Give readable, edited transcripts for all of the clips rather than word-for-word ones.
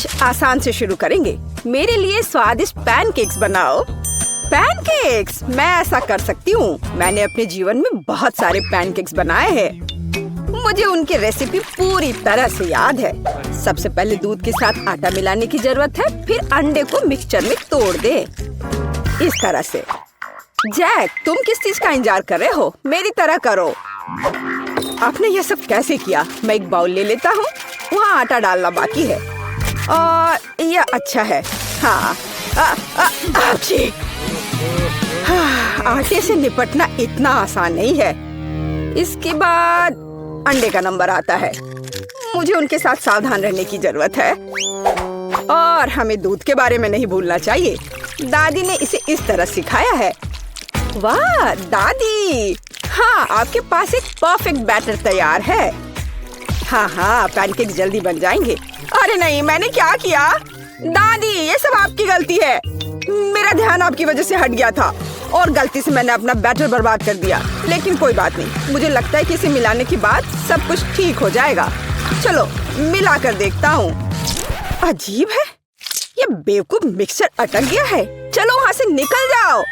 कुछ आसान से शुरू करेंगे। मेरे लिए स्वादिष्ट पैनकेक्स बनाओ। पैनकेक्स? मैं ऐसा कर सकती हूँ। मैंने अपने जीवन में बहुत सारे पैनकेक्स बनाए हैं। मुझे उनकी रेसिपी पूरी तरह से याद है। सबसे पहले दूध के साथ आटा मिलाने की जरूरत है, फिर अंडे को मिक्सचर में तोड़ दे, इस तरह से। जैक, तुम किस चीज का इंतजार कर रहे हो? मेरी तरह करो। आपने यह सब कैसे किया? मैं एक बाउल ले लेता हूँ। वहाँ आटा डालना बाकी है और यह अच्छा है। हाँ, आटे से निपटना इतना आसान नहीं है। इसके बाद अंडे का नंबर आता है। मुझे उनके साथ सावधान रहने की जरूरत है और हमें दूध के बारे में नहीं भूलना चाहिए। दादी ने इसे इस तरह सिखाया है। वाह दादी! हाँ, आपके पास एक परफेक्ट बैटर तैयार है। हाँ, पैनकेक जल्दी बन जाएंगे। अरे नहीं, मैंने क्या किया? दादी, ये सब आपकी गलती है। मेरा ध्यान आपकी वजह से हट गया था और गलती से मैंने अपना बैटर बर्बाद कर दिया। लेकिन कोई बात नहीं, मुझे लगता है कि इसे मिलाने के बाद सब कुछ ठीक हो जाएगा। चलो मिला कर देखता हूँ। अजीब है, ये बेवकूफ मिक्सचर अटक गया है। चलो वहाँ से निकल जाओ।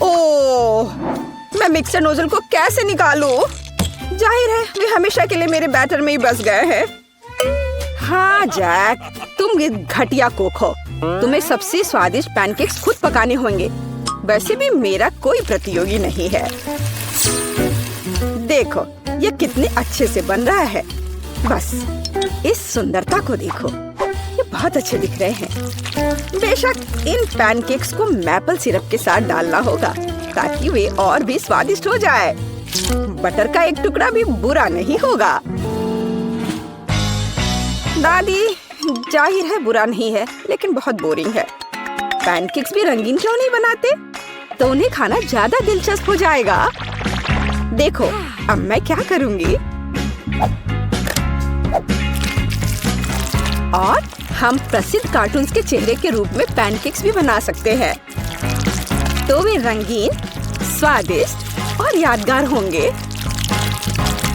ओह, मैं मिक्सचर नोजल को कैसे निकालूं? जाहिर है वे हमेशा के लिए मेरे बैटर में ही बस गए हैं। हाँ जैक, तुम घटिया कुक हो। तुम्हें सबसे स्वादिष्ट पैनकेक्स खुद पकाने होंगे। वैसे भी मेरा कोई प्रतियोगी नहीं है। देखो ये कितने अच्छे से बन रहा है। बस इस सुंदरता को देखो, ये बहुत अच्छे दिख रहे हैं। बेशक इन पैनकेक्स को मैपल सिरप के साथ डालना होगा ताकि वे और भी स्वादिष्ट हो जाए। बटर का एक टुकड़ा भी बुरा नहीं होगा। दादी, जाहिर है बुरा नहीं है, लेकिन बहुत बोरिंग है। पैनकेक्स भी रंगीन क्यों नहीं बनाते? तो उन्हें खाना ज्यादा दिलचस्प हो जाएगा। देखो अब मैं क्या करूंगी। और हम प्रसिद्ध कार्टून्स के चेहरे के रूप में पैनकेक्स भी बना सकते हैं। तो वे रंगीन, स्वादिष्ट और यादगार होंगे।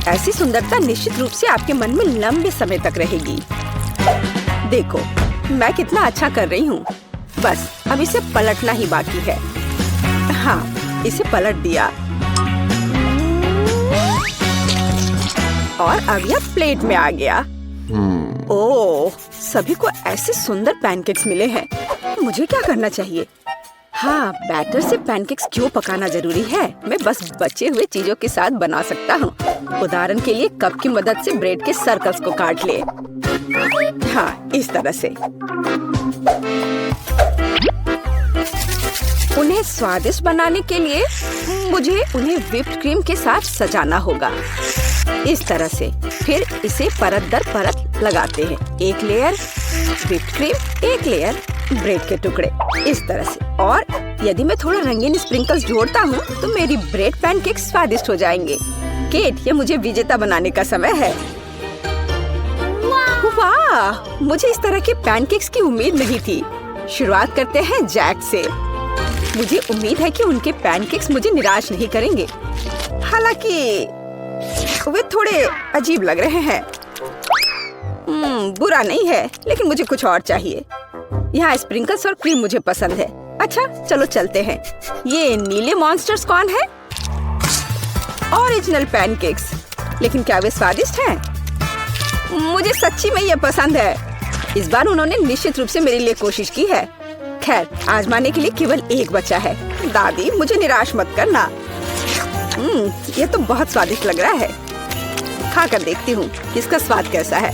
ऐसी सुंदरता निश्चित रूप से आपके मन में लंबे समय तक रहेगी। देखो मैं कितना अच्छा कर रही हूँ। बस अब इसे पलटना ही बाकी है। हाँ, इसे पलट दिया और अब यह प्लेट में आ गया। ओह, सभी को ऐसे सुंदर पैनकेक्स मिले हैं। मुझे क्या करना चाहिए? हाँ, बैटर से पैनकेक्स क्यों पकाना जरूरी है? मैं बस बचे हुए चीजों के साथ बना सकता हूँ। उदाहरण के लिए कप की मदद से ब्रेड के सर्कल्स को काट ले। हाँ, इस तरह से। उन्हें स्वादिष्ट बनाने के लिए मुझे उन्हें व्हिप्ड क्रीम के साथ सजाना होगा, इस तरह से। फिर इसे परत दर परत लगाते हैं। एक लेयर व्हिप्ड क्रीम, एक लेयर ब्रेड के टुकड़े, इस तरह से। और यदि मैं थोड़ा रंगीन स्प्रिंकल्स जोड़ता हूँ तो मेरी ब्रेड पैनकेक स्वादिष्ट हो जाएंगे। केट, ये मुझे विजेता बनाने का समय है। वाह, मुझे इस तरह के पैनकेक्स की उम्मीद नहीं थी। शुरुआत करते हैं जैक से। मुझे उम्मीद है कि उनके पैनकेक्स मुझे निराश नहीं करेंगे। हालांकि वे थोड़े अजीब लग रहे हैं। बुरा नहीं है, लेकिन मुझे कुछ और चाहिए। यहाँ स्प्रिंकल्स और क्रीम मुझे पसंद है। अच्छा चलो चलते हैं। ये नीले मॉन्स्टर्स कौन है? Original pancakes. लेकिन क्या वे स्वादिष्ट हैं? मुझे सच्ची में ये पसंद है। इस बार उन्होंने निश्चित रूप से मेरे लिए कोशिश की है। खैर, आजमाने के लिए केवल एक बचा है। दादी, मुझे निराश मत करना। ये तो बहुत स्वादिष्ट लग रहा है। खा कर देखती हूँ इसका स्वाद कैसा है।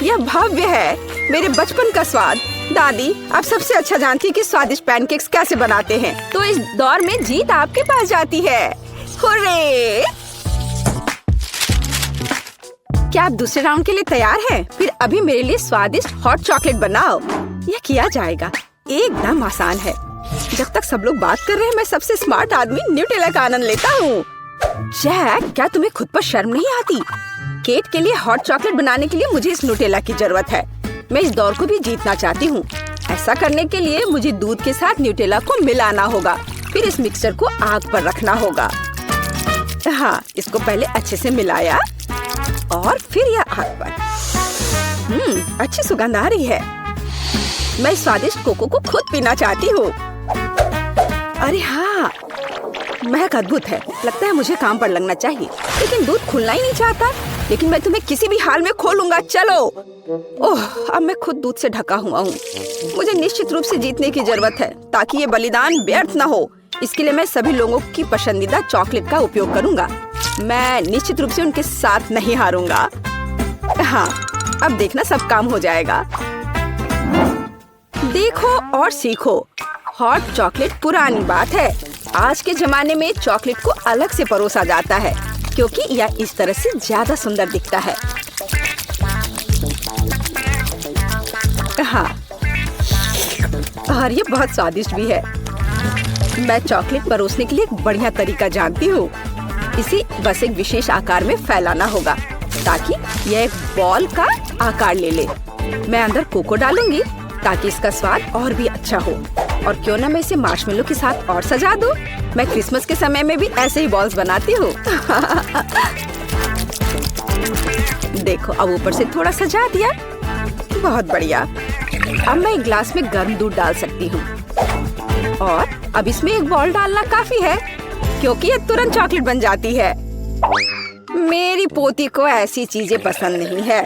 यह भव्य है, मेरे बचपन का स्वाद। दादी, आप सबसे अच्छा जानती हैं कि स्वादिष्ट पैनकेक्स कैसे बनाते हैं। तो इस दौर में जीत आपके पास जाती है। हुर्रे! क्या आप दूसरे राउंड के लिए तैयार हैं? फिर अभी मेरे लिए स्वादिष्ट हॉट चॉकलेट बनाओ। यह किया जाएगा, एकदम आसान है। जब तक सब लोग बात कर रहे हैं, मैं सबसे स्मार्ट आदमी न्यूटेला का आनंद लेता हूँ। जैक, क्या तुम्हें खुद पर शर्म नहीं आती? केट के लिए हॉट चॉकलेट बनाने के लिए मुझे इस न्यूटेला की जरूरत है। मैं इस दौर को भी जीतना चाहती हूँ। ऐसा करने के लिए मुझे दूध के साथ न्यूटेला को मिलाना होगा। फिर इस मिक्सचर को आग पर रखना होगा। हाँ, इसको पहले अच्छे से मिलाया और फिर यह आग पर। अच्छी सुगंध आ रही है। मैं स्वादिष्ट कोको को खुद पीना चाहती हूँ। अरे हाँ, महक अद्भुत है। लगता है मुझे काम पर लगना चाहिए, लेकिन दूध खुलना ही नहीं चाहता। लेकिन मैं तुम्हें किसी भी हाल में खोलूंगा, चलो। ओह, अब मैं खुद दूध से ढका हुआ हूँ। मुझे निश्चित रूप से जीतने की जरूरत है ताकि ये बलिदान व्यर्थ न हो। इसके लिए मैं सभी लोगों की पसंदीदा चॉकलेट का उपयोग करूंगा। मैं निश्चित रूप से उनके साथ नहीं हारूंगा। हाँ, अब देखना सब काम हो जाएगा। देखो और सीखो। हॉट चॉकलेट पुरानी बात है। आज के जमाने में चॉकलेट को अलग से परोसा जाता है क्योंकि यह इस तरह से ज्यादा सुंदर दिखता है। हाँ, और ये बहुत स्वादिष्ट भी है। मैं चॉकलेट परोसने के लिए एक बढ़िया तरीका जानती हूँ। इसे बस एक विशेष आकार में फैलाना होगा ताकि यह एक बॉल का आकार ले ले। मैं अंदर कोको डालूंगी ताकि इसका स्वाद और भी अच्छा हो। और क्यों ना मैं इसे मार्शमेलो के साथ और सजा दूं? मैं क्रिसमस के समय में भी ऐसे ही बॉल्स बनाती हूँ। देखो, अब ऊपर से थोड़ा सजा दिया। बहुत बढ़िया। अब मैं एक ग्लास में गर्म दूध डाल सकती हूँ और अब इसमें एक बॉल डालना काफी है क्योंकि ये तुरंत चॉकलेट बन जाती है। मेरी पोती को ऐसी चीजें पसंद नहीं है।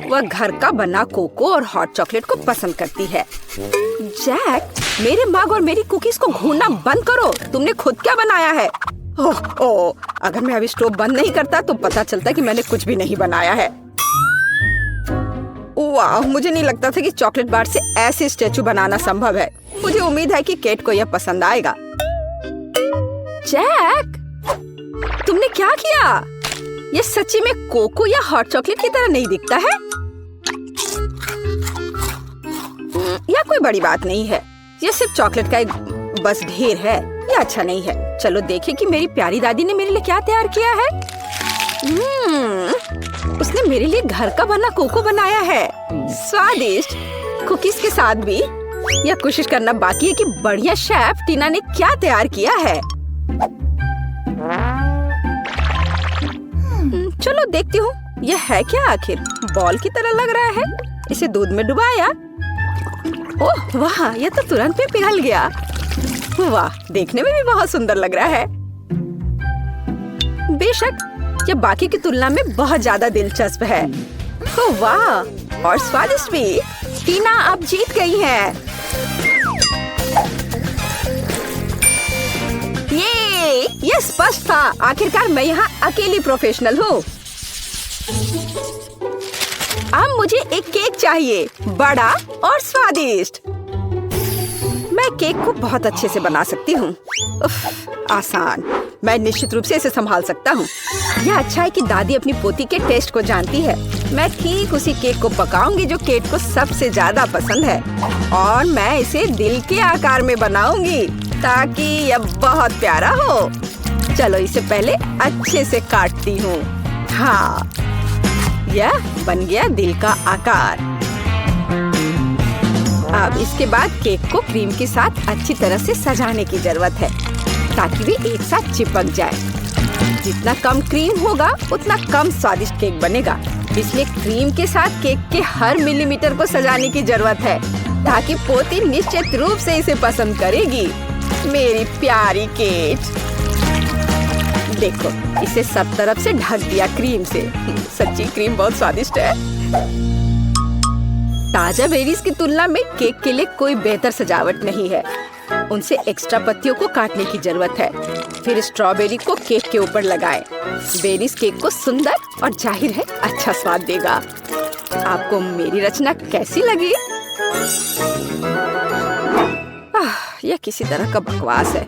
वह घर का बना कोको और हॉट चॉकलेट को पसंद करती है। जैक, मेरे मग और मेरी कुकीज को घूरना बंद करो। तुमने खुद क्या बनाया है? ओह ओह, अगर मैं अभी स्टोव बंद नहीं करता तो पता चलता कि मैंने कुछ भी नहीं बनाया है। वाह, मुझे नहीं लगता था कि चॉकलेट बार से ऐसे स्टैचू बनाना संभव है। मुझे उम्मीद है कि केट को यह पसंद आएगा। जैक, तुमने क्या किया? ये सच्ची में कोको या हॉट चॉकलेट की तरह नहीं दिखता है। यह कोई बड़ी बात नहीं है। यह सिर्फ चॉकलेट का एक बस ढेर है। यह अच्छा नहीं है। चलो देखें कि मेरी प्यारी दादी ने मेरे लिए क्या तैयार किया है। उसने मेरे लिए घर का बना कोको बनाया है। स्वादिष्ट कुकीज के साथ भी। यह कोशिश करना बाकी है कि बढ़िया शेफ टीना ने क्या तैयार किया है। चलो देखती हूँ यह है क्या आखिर। बॉल की तरह लग रहा है। इसे दूध में डुबाया। ओह वाह, यह तो तुरंत में पिघल गया। वाह, देखने में भी बहुत सुंदर लग रहा है। बेशक यह बाकी की तुलना में बहुत ज्यादा दिलचस्प है। ओह वाह, और स्वादिष्ट भी। टीना अब जीत गई है। ये स्पष्ट था। आखिरकार मैं यहाँ अकेली प्रोफेशनल हूँ। अब मुझे एक केक चाहिए, बड़ा और स्वादिष्ट। मैं केक को बहुत अच्छे से बना सकती हूँ। आसान। मैं निश्चित रूप से इसे संभाल सकता हूँ। यह अच्छा है कि दादी अपनी पोती के टेस्ट को जानती है। मैं ठीक उसी केक को पकाऊंगी जो केट को सबसे ज्यादा पसंद है और मैं इसे दिल के आकार में बनाऊंगी ताकि यह बहुत प्यारा हो। चलो इसे पहले अच्छे से काटती हूँ। हाँ, यह बन गया दिल का आकार। अब इसके बाद केक को क्रीम के साथ अच्छी तरह से सजाने की जरूरत है ताकि वे एक साथ चिपक जाए। जितना कम क्रीम होगा उतना कम स्वादिष्ट केक बनेगा। इसलिए क्रीम के साथ केक के हर मिलीमीटर को सजाने की जरूरत है ताकि पोती निश्चित रूप से इसे पसंद करेगी। मेरी प्यारी केट, देखो इसे सब तरफ से ढक दिया क्रीम से। सच्ची क्रीम बहुत स्वादिष्ट है। ताजा बेरीज की तुलना में केक के लिए कोई बेहतर सजावट नहीं है। उनसे एक्स्ट्रा पत्तियों को काटने की जरूरत है। फिर स्ट्रॉबेरी को केक के ऊपर लगाएं। बेरीज केक को सुंदर और जाहिर है अच्छा स्वाद देगा। आपको मेरी रचना कैसी लगी? यह किसी तरह का बकवास है।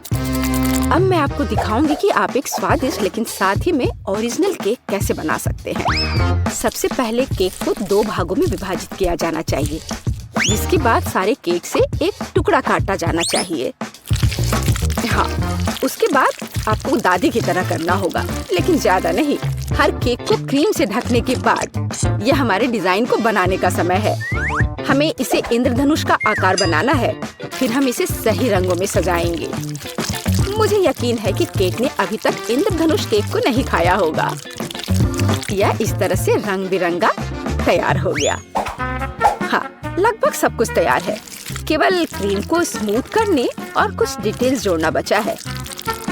अब मैं आपको दिखाऊंगी कि आप एक स्वादिष्ट लेकिन साथ ही में ओरिजिनल केक कैसे बना सकते हैं। सबसे पहले केक को 2 भागों में विभाजित किया जाना चाहिए, जिसके बाद सारे केक से एक टुकड़ा काटा जाना चाहिए। हाँ, उसके बाद आपको दादी की तरह करना होगा, लेकिन ज्यादा नहीं। हर केक को क्रीम से ढकने के बाद यह हमारे डिजाइन को बनाने का समय है। हमें इसे इंद्रधनुष का आकार बनाना है। फिर हम इसे सही रंगों में सजाएंगे। मुझे यकीन है कि केक ने अभी तक इंद्रधनुष केक को नहीं खाया होगा। यह इस तरह से रंग बिरंगा तैयार हो गया। लगभग सब कुछ तैयार है। केवल क्रीम को स्मूथ करने और कुछ डिटेल्स जोड़ना बचा है।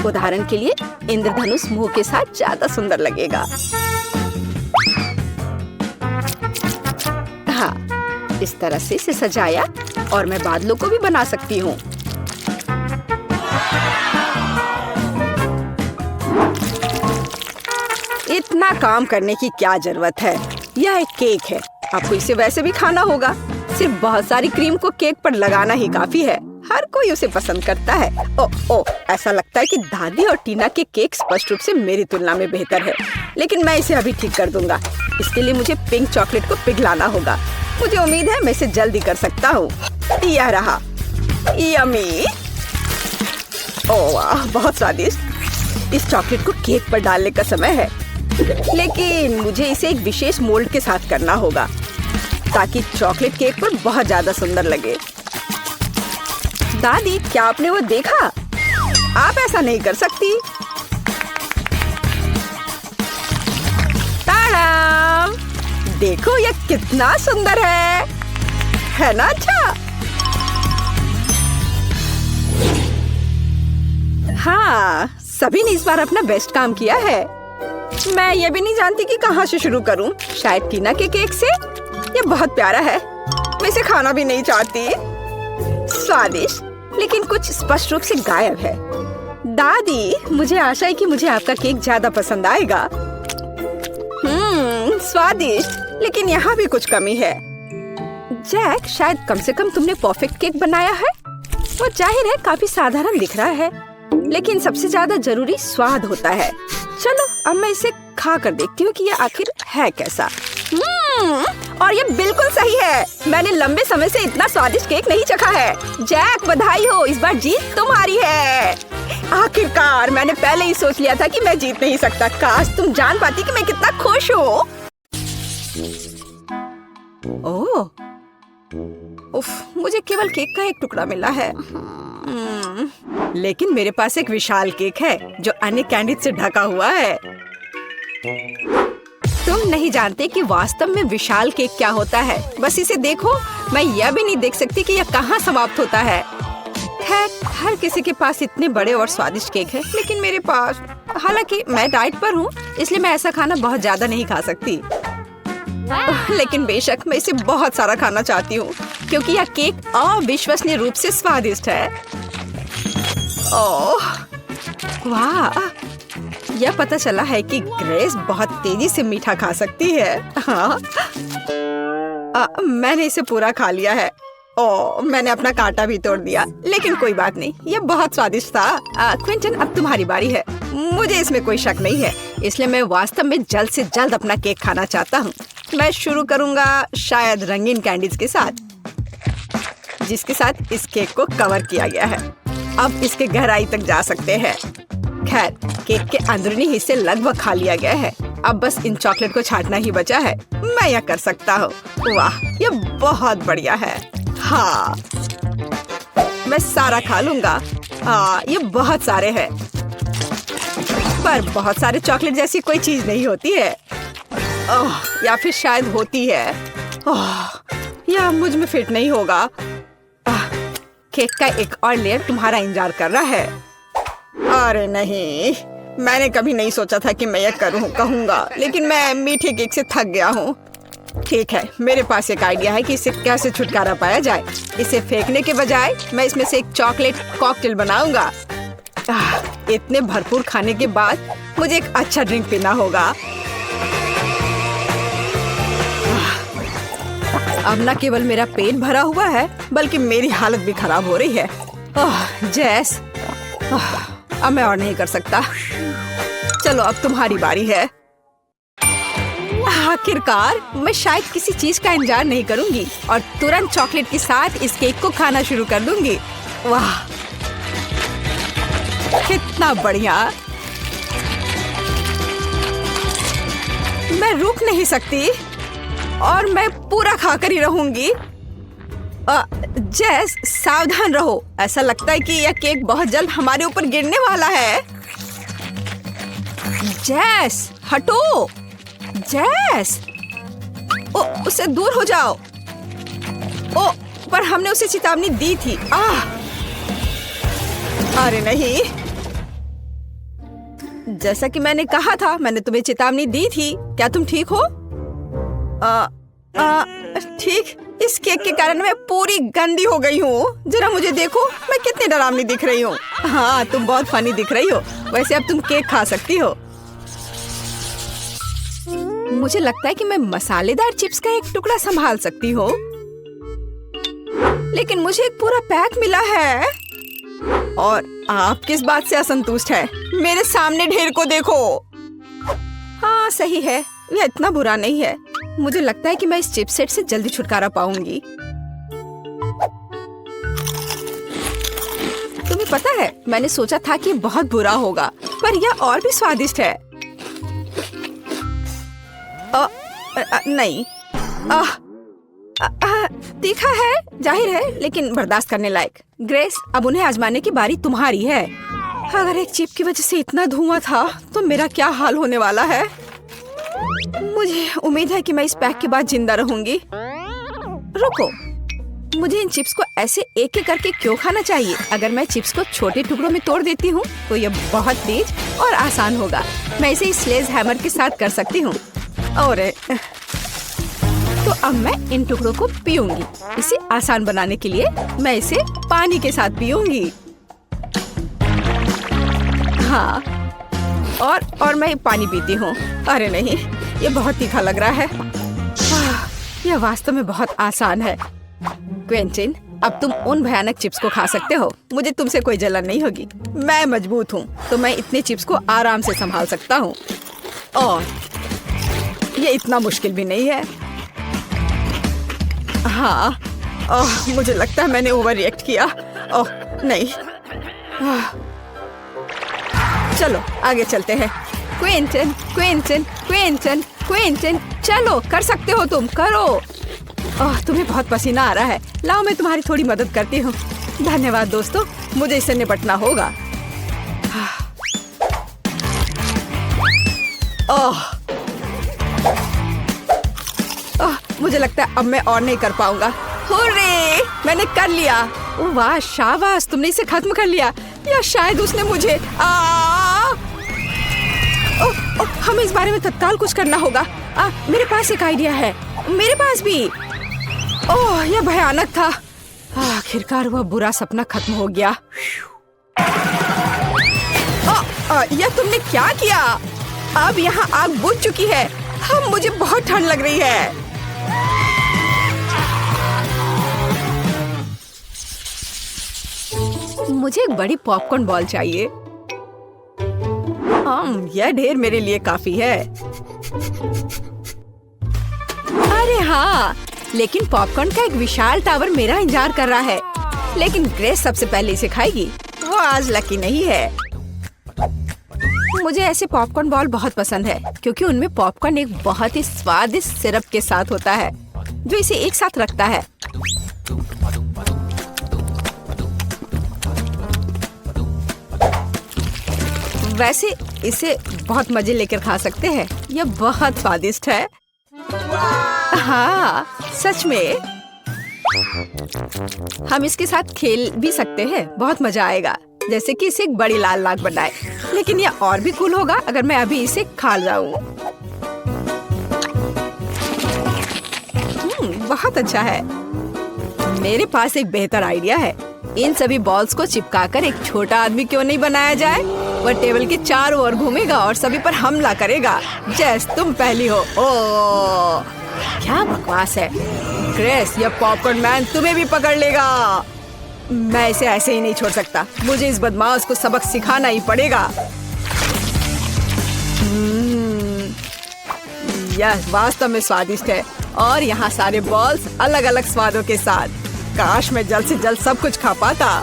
उदाहरण के लिए इंद्रधनुष मुंह के साथ ज्यादा सुंदर लगेगा। हाँ, इस तरह से इसे सजाया और मैं बादलों को भी बना सकती हूँ। इतना काम करने की क्या जरूरत है? यह एक केक है, आपको इसे वैसे भी खाना होगा। सिर्फ बहुत सारी क्रीम को केक पर लगाना ही काफी है। हर कोई उसे पसंद करता है। ओ, ऐसा लगता है कि दादी और टीना के केक स्पष्ट रूप से मेरी तुलना में बेहतर है, लेकिन मैं इसे अभी ठीक कर दूंगा। इसके लिए मुझे पिंक चॉकलेट को पिघलाना होगा। मुझे उम्मीद है मैं इसे जल्दी कर सकता हूँ। यह रहा, यम्मी। ओह वाह, बहुत स्वादिष्ट। इस चॉकलेट को केक पर डालने का समय है, लेकिन मुझे इसे एक विशेष मोल्ड के साथ करना होगा ताकि चॉकलेट केक पर बहुत ज्यादा सुंदर लगे। दादी, क्या आपने वो देखा? आप ऐसा नहीं कर सकती। ताड़ाम! देखो यह कितना सुंदर है ना? अच्छा, हाँ, सभी ने इस बार अपना बेस्ट काम किया है। मैं ये भी नहीं जानती कि कहाँ से शुरू करूं। शायद टीना के केक से। ये बहुत प्यारा है, मैं इसे खाना भी नहीं चाहती। स्वादिष्ट, लेकिन कुछ स्पष्ट रूप से गायब है। दादी, मुझे आशा है कि मुझे आपका केक ज्यादा पसंद आएगा। स्वादिष्ट, लेकिन यहाँ भी कुछ कमी है। जैक, शायद कम से कम तुमने परफेक्ट केक बनाया है। वो जाहिर है काफी साधारण दिख रहा है, लेकिन सबसे ज्यादा जरूरी स्वाद होता है। चलो अब मैं इसे खा कर देखती हूँ कि ये आखिर है कैसा। और ये बिल्कुल सही है। मैंने लंबे समय से इतना स्वादिष्ट केक नहीं चखा है। जैक, बधाई हो, इस बार जीत तुम्हारी है। आखिरकार, मैंने पहले ही सोच लिया था कि मैं जीत नहीं सकता। काश तुम जान पाती कि मैं कितना खुश हूँ। ओह, उफ, मुझे केवल केक का एक टुकड़ा मिला है। लेकिन मेरे पास एक विशाल केक है जो अन्य कैंडी से ढका हुआ है। तुम नहीं जानते कि वास्तव में विशाल केक क्या होता है। बस इसे देखो। मैं यह भी नहीं देख सकती कि यह कहाँ समाप्त होता है। खैर, हर किसी के पास इतने बड़े और स्वादिष्ट केक है, लेकिन मेरे पास, हालांकि मैं डाइट पर हूँ, इसलिए मैं ऐसा खाना बहुत ज्यादा नहीं खा सकती। लेकिन बेशक मैं इसे बहुत सारा खाना चाहती हूँ, क्योंकि यह केक अविश्वसनीय रूप से स्वादिष्ट है। ओह वाह, यह पता चला है कि ग्रेस बहुत तेजी से मीठा खा सकती है। हाँ, मैंने इसे पूरा खा लिया है। ओह, मैंने अपना कांटा भी तोड़ दिया, लेकिन कोई बात नहीं, यह बहुत स्वादिष्ट था। क्विंटन, अब तुम्हारी बारी है। मुझे इसमें कोई शक नहीं है, इसलिए मैं वास्तव में जल्द से जल्द अपना केक खाना चाहता हूँ। मैं शुरू करूँगा शायद रंगीन कैंडीज के साथ, जिसके साथ इस केक को कवर किया गया है। अब इसके गहराई तक जा सकते हैं। खैर, केक के अंदरूनी हिस्से लगभग खा लिया गया है। अब बस इन चॉकलेट को छांटना ही बचा है। मैं यह कर सकता हूँ। वाह, यह बहुत बढ़िया है। हाँ, मैं सारा खा लूंगा। ये बहुत सारे हैं, पर बहुत सारे चॉकलेट जैसी कोई चीज नहीं होती है। या फिर शायद होती है। यह मुझ में फिट नहीं होगा। केक का एक और लेयर तुम्हारा इंतजार कर रहा है। अरे नहीं, मैंने कभी नहीं सोचा था कि मैं यह कहूँगा, लेकिन मैं मीठे केक से थक गया हूँ। ठीक है, मेरे पास एक आइडिया है कि इससे कैसे छुटकारा पाया जाए। इसे फेंकने के बजाय मैं इसमें से एक चॉकलेट कॉकटेल बनाऊंगा। इतने भरपूर खाने के बाद मुझे एक अच्छा ड्रिंक पीना होगा। अब न केवल मेरा पेट भरा हुआ है, बल्कि मेरी हालत भी खराब हो रही है। जैस, अब मैं और नहीं कर सकता। चलो अब तुम्हारी बारी है। आखिरकार, मैं शायद किसी चीज का इंतजार नहीं करूंगी और तुरंत चॉकलेट के साथ इस केक को खाना शुरू कर दूंगी। वाह, कितना बढ़िया। मैं रुक नहीं सकती और मैं पूरा खाकर ही रहूंगी। जैस, सावधान रहो। ऐसा लगता है कि यह केक बहुत जल्द हमारे ऊपर गिरने वाला है। जैस, हटो। जैस, उससे दूर हो जाओ। ओ, पर हमने उसे चेतावनी दी थी। अरे नहीं, जैसा कि मैंने कहा था, मैंने तुम्हें चेतावनी दी थी। क्या तुम ठीक हो? ठीक। इस केक के कारण मैं पूरी गंदी हो गई हूँ। जरा मुझे देखो, मैं कितनी डरावनी दिख रही हूँ। हाँ, तुम बहुत फनी दिख रही हो। वैसे अब तुम केक खा सकती हो। मुझे लगता है कि मैं मसालेदार चिप्स का एक टुकड़ा संभाल सकती हूँ, लेकिन मुझे एक पूरा पैक मिला है। और आप किस बात से असंतुष्ट है? मेरे सामने ढेर को देखो। हाँ, सही है, यह इतना बुरा नहीं है। मुझे लगता है कि मैं इस चिप्स सेट से जल्दी छुटकारा पाऊंगी। तुम्हें पता है, मैंने सोचा था कि बहुत बुरा होगा, पर यह और भी स्वादिष्ट है। नहीं, तीखा है, जाहिर है, लेकिन बर्दाश्त करने लायक। ग्रेस, अब उन्हें आजमाने की बारी तुम्हारी है। अगर एक चिप की वजह से इतना धुआं था, तो मेरा क्या हाल होने वाला है। मुझे उम्मीद है कि मैं इस पैक के बाद जिंदा रहूंगी। रुको, मुझे इन चिप्स को ऐसे एक एक करके क्यों खाना चाहिए? अगर मैं चिप्स को छोटे टुकड़ों में तोड़ देती हूँ, तो यह बहुत तेज और आसान होगा। मैं इसे स्लेज हैमर के साथ कर सकती हूँ। और तो अब मैं इन टुकड़ों को पीऊंगी। इसे आसान बनाने के लिए मैं इसे पानी के साथ पीऊंगी। हाँ, और मैं पानी पीती हूँ। अरे नहीं, ये बहुत तीखा लग रहा है। यह वास्तव में बहुत आसान है। क्विंटन, अब तुम उन भयानक चिप्स को खा सकते हो। मुझे तुमसे कोई जलन नहीं होगी। मैं मजबूत हूँ, तो मैं इतने चिप्स को आराम से संभाल सकता हूँ। और ये इतना मुश्किल भी नहीं है। हाँ, मुझे लगता है मैंने ओवर रिएक्ट किया। ओह नहीं, चलो आगे चलते हैं। क्विंटन, क्विंटन, क्विंटन, क्विंटन, चलो, कर सकते हो तुम, करो। तुम्हें बहुत पसीना आ रहा है। लाओ, मैं तुम्हारी थोड़ी मदद करती हूँ। धन्यवाद दोस्तों, मुझे इससे निपटना होगा। मुझे लगता है अब मैं और नहीं कर पाऊंगा। हुर्रे, मैंने कर लिया। वाह, शाबाश, तुमने इसे खत्म कर लिया। या शायद उसने मुझे हमें इस बारे में तत्काल कुछ करना होगा। मेरे पास एक आइडिया है। मेरे पास भी। ओह, यह भयानक था। आखिरकार वह बुरा सपना खत्म हो गया। यह तुमने क्या किया? अब यहाँ आग बुझ चुकी है। मुझे बहुत ठंड लग रही है। मुझे एक बड़ी पॉपकॉर्न बॉल चाहिए। यह ढेर मेरे लिए काफी है। अरे हाँ, लेकिन पॉपकॉर्न का एक विशाल टावर मेरा इंतजार कर रहा है। लेकिन ग्रेस सबसे पहले इसे खाएगी। वो आज लकी नहीं है। मुझे ऐसे पॉपकॉर्न बॉल बहुत पसंद है, क्योंकि उनमें पॉपकॉर्न एक बहुत ही स्वादिष्ट सिरप के साथ होता है, जो इसे एक साथ रखता है। वैसे इसे बहुत मजे लेकर खा सकते हैं। यह बहुत स्वादिष्ट है। हाँ, सच में। हम इसके साथ खेल भी सकते हैं। बहुत मजा आएगा, जैसे कि इसे एक बड़ी लाल नाग बनाए। लेकिन यह और भी कूल होगा अगर मैं अभी इसे खा जाऊं। बहुत अच्छा है। मेरे पास एक बेहतर आइडिया है। इन सभी बॉल्स को चिपकाकर एक छोटा आदमी क्यों नहीं बनाया जाए? वह टेबल के चारों ओर घूमेगा और सभी पर हमला करेगा। जेस, तुम पहली हो। ओह, क्या बकवास है। ग्रेस, यह पॉपकॉर्न मैन तुम्हें भी पकड़ लेगा। मैं इसे ऐसे ही नहीं छोड़ सकता। मुझे इस बदमाश को सबक सिखाना ही पड़ेगा। यह वास्तव में स्वादिष्ट है। और यहाँ सारे बॉल्स अलग अलग स्वादों के साथ। काश मैं जल्द से जल्द सब कुछ खा पाता।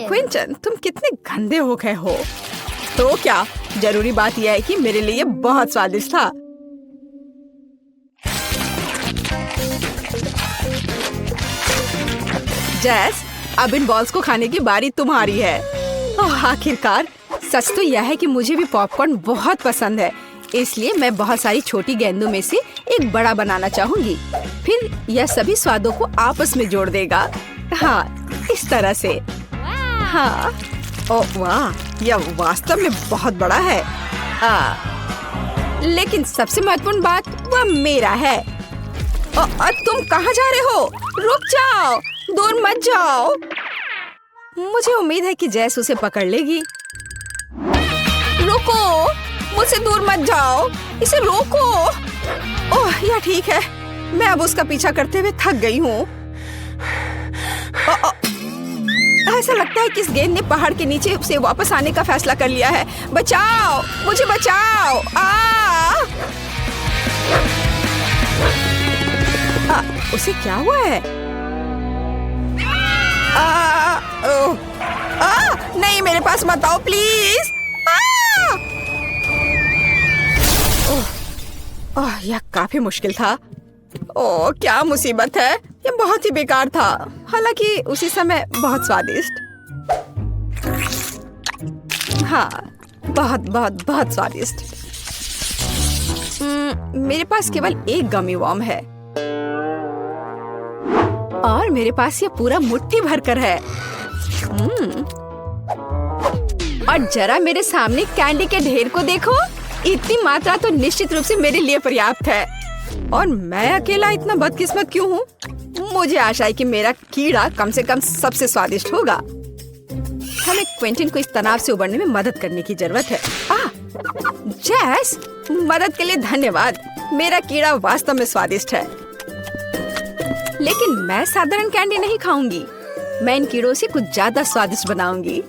क्विंटन, तुम कितने गंदे हो गए हो। तो क्या, जरूरी बात यह है कि मेरे लिए बहुत स्वादिष्ट था। जेस, अब इन बॉल्स को खाने की बारी तुम्हारी है। आखिरकार, सच तो यह है कि मुझे भी पॉपकॉर्न बहुत पसंद है। इसलिए मैं बहुत सारी छोटी गेंदों में से एक बड़ा बनाना चाहूंगी। फिर यह सभी स्वादों को आपस में जोड़ देगा। हाँ, इस तरह से। हाँ, ओह वाह, यह वास्तव में बहुत बड़ा है। लेकिन सबसे महत्वपूर्ण बात वह मेरा है। तुम कहाँ जा रहे हो? रुक जाओ, दूर मत जाओ। मुझे उम्मीद है कि जैस उसे पकड़ लेगी। रुको, मुझसे दूर मत जाओ, इसे रोको। ओह, यह ठीक है। मैं अब उसका पीछा करते हुए थक गई हूँ। ऐसा लगता है कि इस गेंद ने पहाड़ के नीचे से वापस आने का फैसला कर लिया है। बचाओ, मुझे बचाओ। उसे क्या हुआ है? नहीं, मेरे पास मत आओ प्लीज। यह काफी मुश्किल था। ओह, क्या मुसीबत है। यह बहुत ही बेकार था, हालांकि उसी समय बहुत स्वादिष्ट। हाँ, बहुत बहुत बहुत स्वादिष्ट। मेरे पास केवल एक गमी वर्म है और मेरे पास ये पूरा मुट्ठी भरकर है। और जरा मेरे सामने कैंडी के ढेर को देखो। इतनी मात्रा तो निश्चित रूप से मेरे लिए पर्याप्त है। और मैं अकेला इतना बदकिस्मत क्यों हूँ? मुझे आशा है कि मेरा कीड़ा कम से कम सबसे स्वादिष्ट होगा। हमें क्विंटन को इस तनाव से उबरने में मदद करने की जरूरत है। जैस, मदद के लिए धन्यवाद। मेरा कीड़ा वास्तव में स्वादिष्ट है। लेकिन मैं साधारण कैंडी नहीं खाऊंगी। मैं इन कीड़ों से कुछ ज्यादा स्वादिष्ट बनाऊंगी,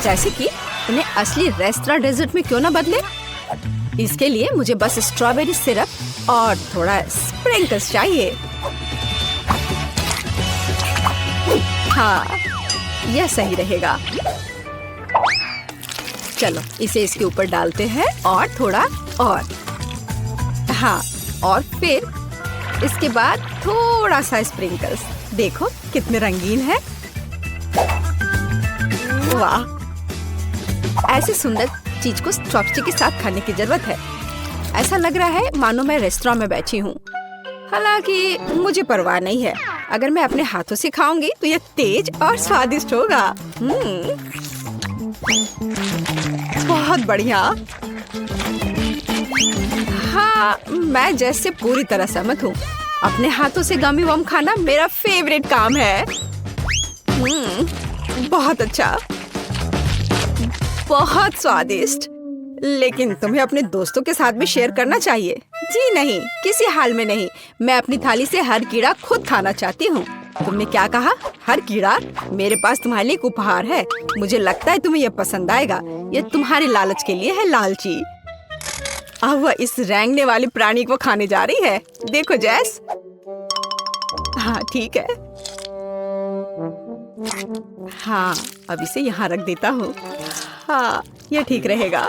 जैसे कि इन्हें असली रेस्टोरेंट डेजर्ट में क्यों न बदले। इसके लिए मुझे बस स्ट्रॉबेरी सिरप और थोड़ा स्प्रिंकल्स चाहिए। हाँ, यह सही रहेगा। चलो, इसे इसके ऊपर डालते हैं और थोड़ा और। हाँ, और फिर इसके बाद थोड़ा सा स्प्रिंकल्स। देखो कितने रंगीन है। वाह, ऐसे सुंदर चीज को चॉपस्टिक के साथ खाने की जरूरत है। ऐसा लग रहा है मानो मैं रेस्टोरेंट में बैठी हूँ। हालांकि मुझे परवाह नहीं है। अगर मैं अपने हाथों से खाऊंगी तो यह तेज और स्वादिष्ट होगा। बहुत बढ़िया। हाँ, मैं जैसे पूरी तरह सहमत हूँ। अपने हाथों से गमी वर्म खाना मेरा फेवरेट काम है। बहुत अच्छा, बहुत स्वादिष्ट। लेकिन तुम्हें अपने दोस्तों के साथ भी शेयर करना चाहिए। जी नहीं, किसी हाल में नहीं। मैं अपनी थाली से हर कीड़ा खुद खाना चाहती हूँ। तुमने क्या कहा? हर कीड़ा? मेरे पास तुम्हारे लिए एक उपहार है। मुझे लगता है तुम्हें यह पसंद आएगा। यह तुम्हारे लालच के लिए है, लालची। अब वह इस रेंगने वाले प्राणी को खाने जा रही है। देखो जैस। हाँ, ठीक है। हाँ, अब इसे यहाँ रख देता हूँ। हाँ, यह ठीक रहेगा।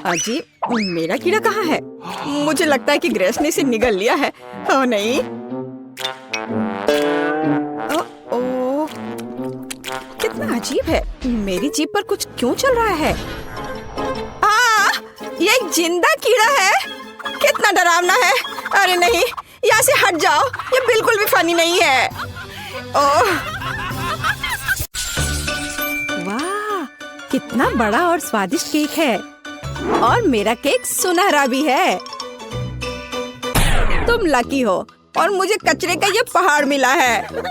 अजीब, मेरा कीड़ा कहाँ है? मुझे लगता है कि ग्रेस ने इसे निगल लिया है। ओह नहीं। ओह, कितना अजीब है। मेरी जीभ पर कुछ क्यों चल रहा है? ये एक जिंदा कीड़ा है। कितना डरावना है। अरे नहीं, यहाँ से हट जाओ। ये बिल्कुल भी फनी नहीं है। ओह, वाह, कितना बड़ा और स्वादिष्ट केक है। और मेरा केक सुनहरा भी है। तुम लकी हो और मुझे कचरे का ये पहाड़ मिला है।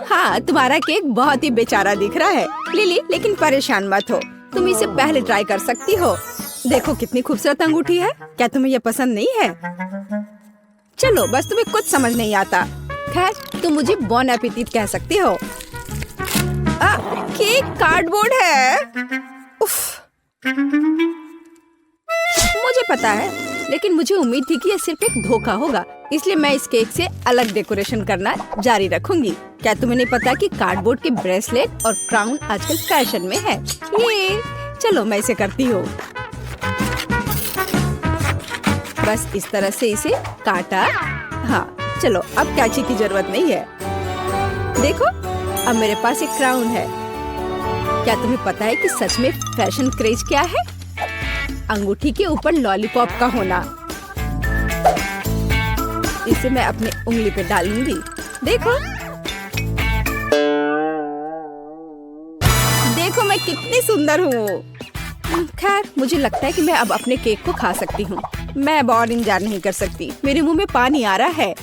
हाँ, तुम्हारा केक बहुत ही बेचारा दिख रहा है लिली, लेकिन परेशान मत हो। तुम इसे पहले ट्राई कर सकती हो। देखो कितनी खूबसूरत अंगूठी है। क्या तुम्हें ये पसंद नहीं है? चलो, बस तुम्हें कुछ समझ नहीं आता। खैर, तुम मुझे बॉन एपेटिट कह सकती हो। केक कार्डबोर्ड है। उफ, मुझे पता है, लेकिन मुझे उम्मीद थी कि यह सिर्फ एक धोखा होगा। इसलिए मैं इस केक से अलग डेकोरेशन करना जारी रखूंगी। क्या तुम्हें नहीं पता कि कार्डबोर्ड के ब्रेसलेट और क्राउन आजकल फैशन में है? ये चलो, मैं इसे करती हूँ। बस इस तरह से इसे काटा। हाँ, चलो, अब कैची की जरूरत नहीं है। देखो, अब मेरे पास एक क्राउन है। क्या तुम्हें पता है कि सच में फैशन क्रेज क्या है? अंगूठी के ऊपर लॉलीपॉप का होना। इसे मैं अपनी उंगली पे डालूंगी। देखो देखो मैं कितनी सुंदर हूँ। खैर मुझे लगता है कि मैं अब अपने केक को खा सकती हूँ। मैं अब और इंतजार नहीं कर सकती। मेरे मुंह में पानी आ रहा है।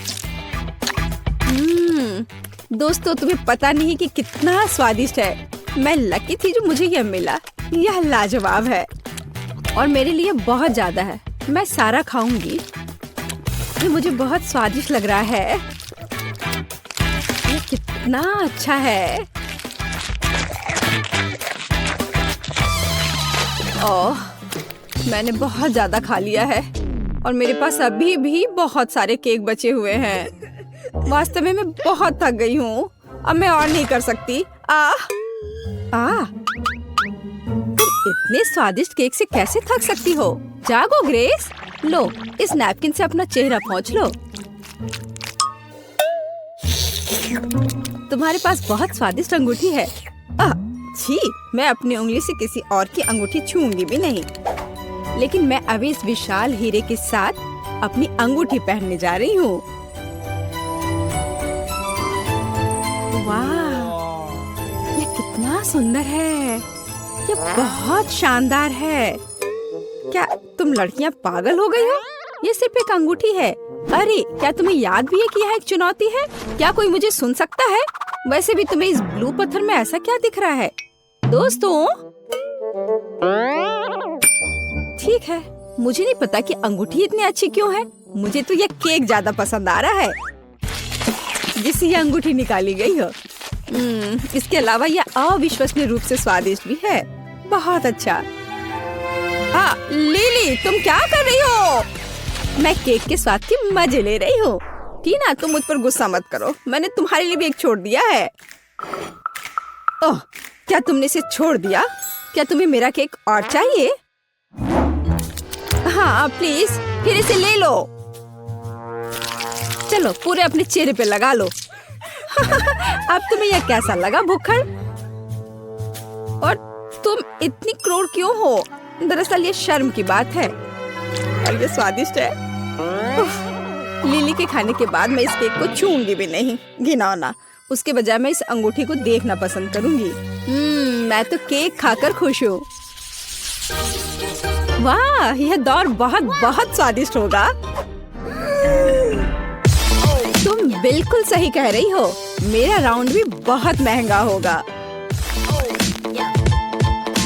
दोस्तों तुम्हें पता नहीं कि कितना स्वादिष्ट है। मैं लकी थी जो मुझे यह मिला। यह लाजवाब है और मेरे लिए बहुत ज्यादा है। मैं सारा खाऊंगी। ये मुझे बहुत स्वादिष्ट लग रहा है। ये कितना अच्छा है। ओह, मैंने बहुत ज्यादा खा लिया है और मेरे पास अभी भी बहुत सारे केक बचे हुए हैं। वास्तव में मैं बहुत थक गई हूँ। अब मैं और नहीं कर सकती। तुम इतने स्वादिष्ट केक से कैसे थक सकती हो? जागो ग्रेस। लो, इस नैपकिन से अपना चेहरा पोंछ लो। तुम्हारे पास बहुत स्वादिष्ट अंगूठी है। छी, मैं अपनी उंगली से किसी और की अंगूठी छूंगी भी नहीं। लेकिन मैं अभी इस विशाल हीरे के साथ अपनी अंगूठी पहनने जा रही हूँ। वाह, ये कितना सुंदर है। ये बहुत शानदार है। क्या तुम लड़कियां पागल हो गई हो? ये सिर्फ एक अंगूठी है। अरे क्या तुम्हें याद भी है कि यह एक चुनौती है? क्या कोई मुझे सुन सकता है? वैसे भी तुम्हें इस ब्लू पत्थर में ऐसा क्या दिख रहा है? दोस्तों ठीक है, मुझे नहीं पता कि अंगूठी इतनी अच्छी क्यों है। मुझे तो यह केक ज्यादा पसंद आ रहा है जिससे यह अंगूठी निकाली गई हो। इसके अलावा यह अविश्वसनीय रूप से स्वादिष्ट भी है। बहुत अच्छा। लिली तुम क्या कर रही हो? मैं केक के स्वाद की मजे ले रही हूँ। टीना तुम मुझ पर गुस्सा मत करो। मैंने तुम्हारे लिए भी एक छोड़ दिया है। ओह, क्या तुमने इसे छोड़ दिया? क्या तुम्हें मेरा केक और चाहिए? हाँ प्लीज, फिर इसे ले लो। चलो पूरे अपने चेहरे पे लगा लो। अब तुम्हें यह कैसा लगा भुक्खड़? और तुम इतनी क्रूर क्यों हो? दरअसल ये शर्म की बात है और ये स्वादिष्ट है। लिली के खाने के बाद मैं इस केक को छूंगी भी नहीं। घिनौना। उसके बजाय मैं इस अंगूठी को देखना पसंद करूंगी। मैं तो केक खाकर खुश हूँ। वाह, यह दौर बहुत बहुत स्वादिष्ट होगा। तुम बिल्कुल सही कह रही हो। मेरा राउंड भी बहुत महंगा होगा।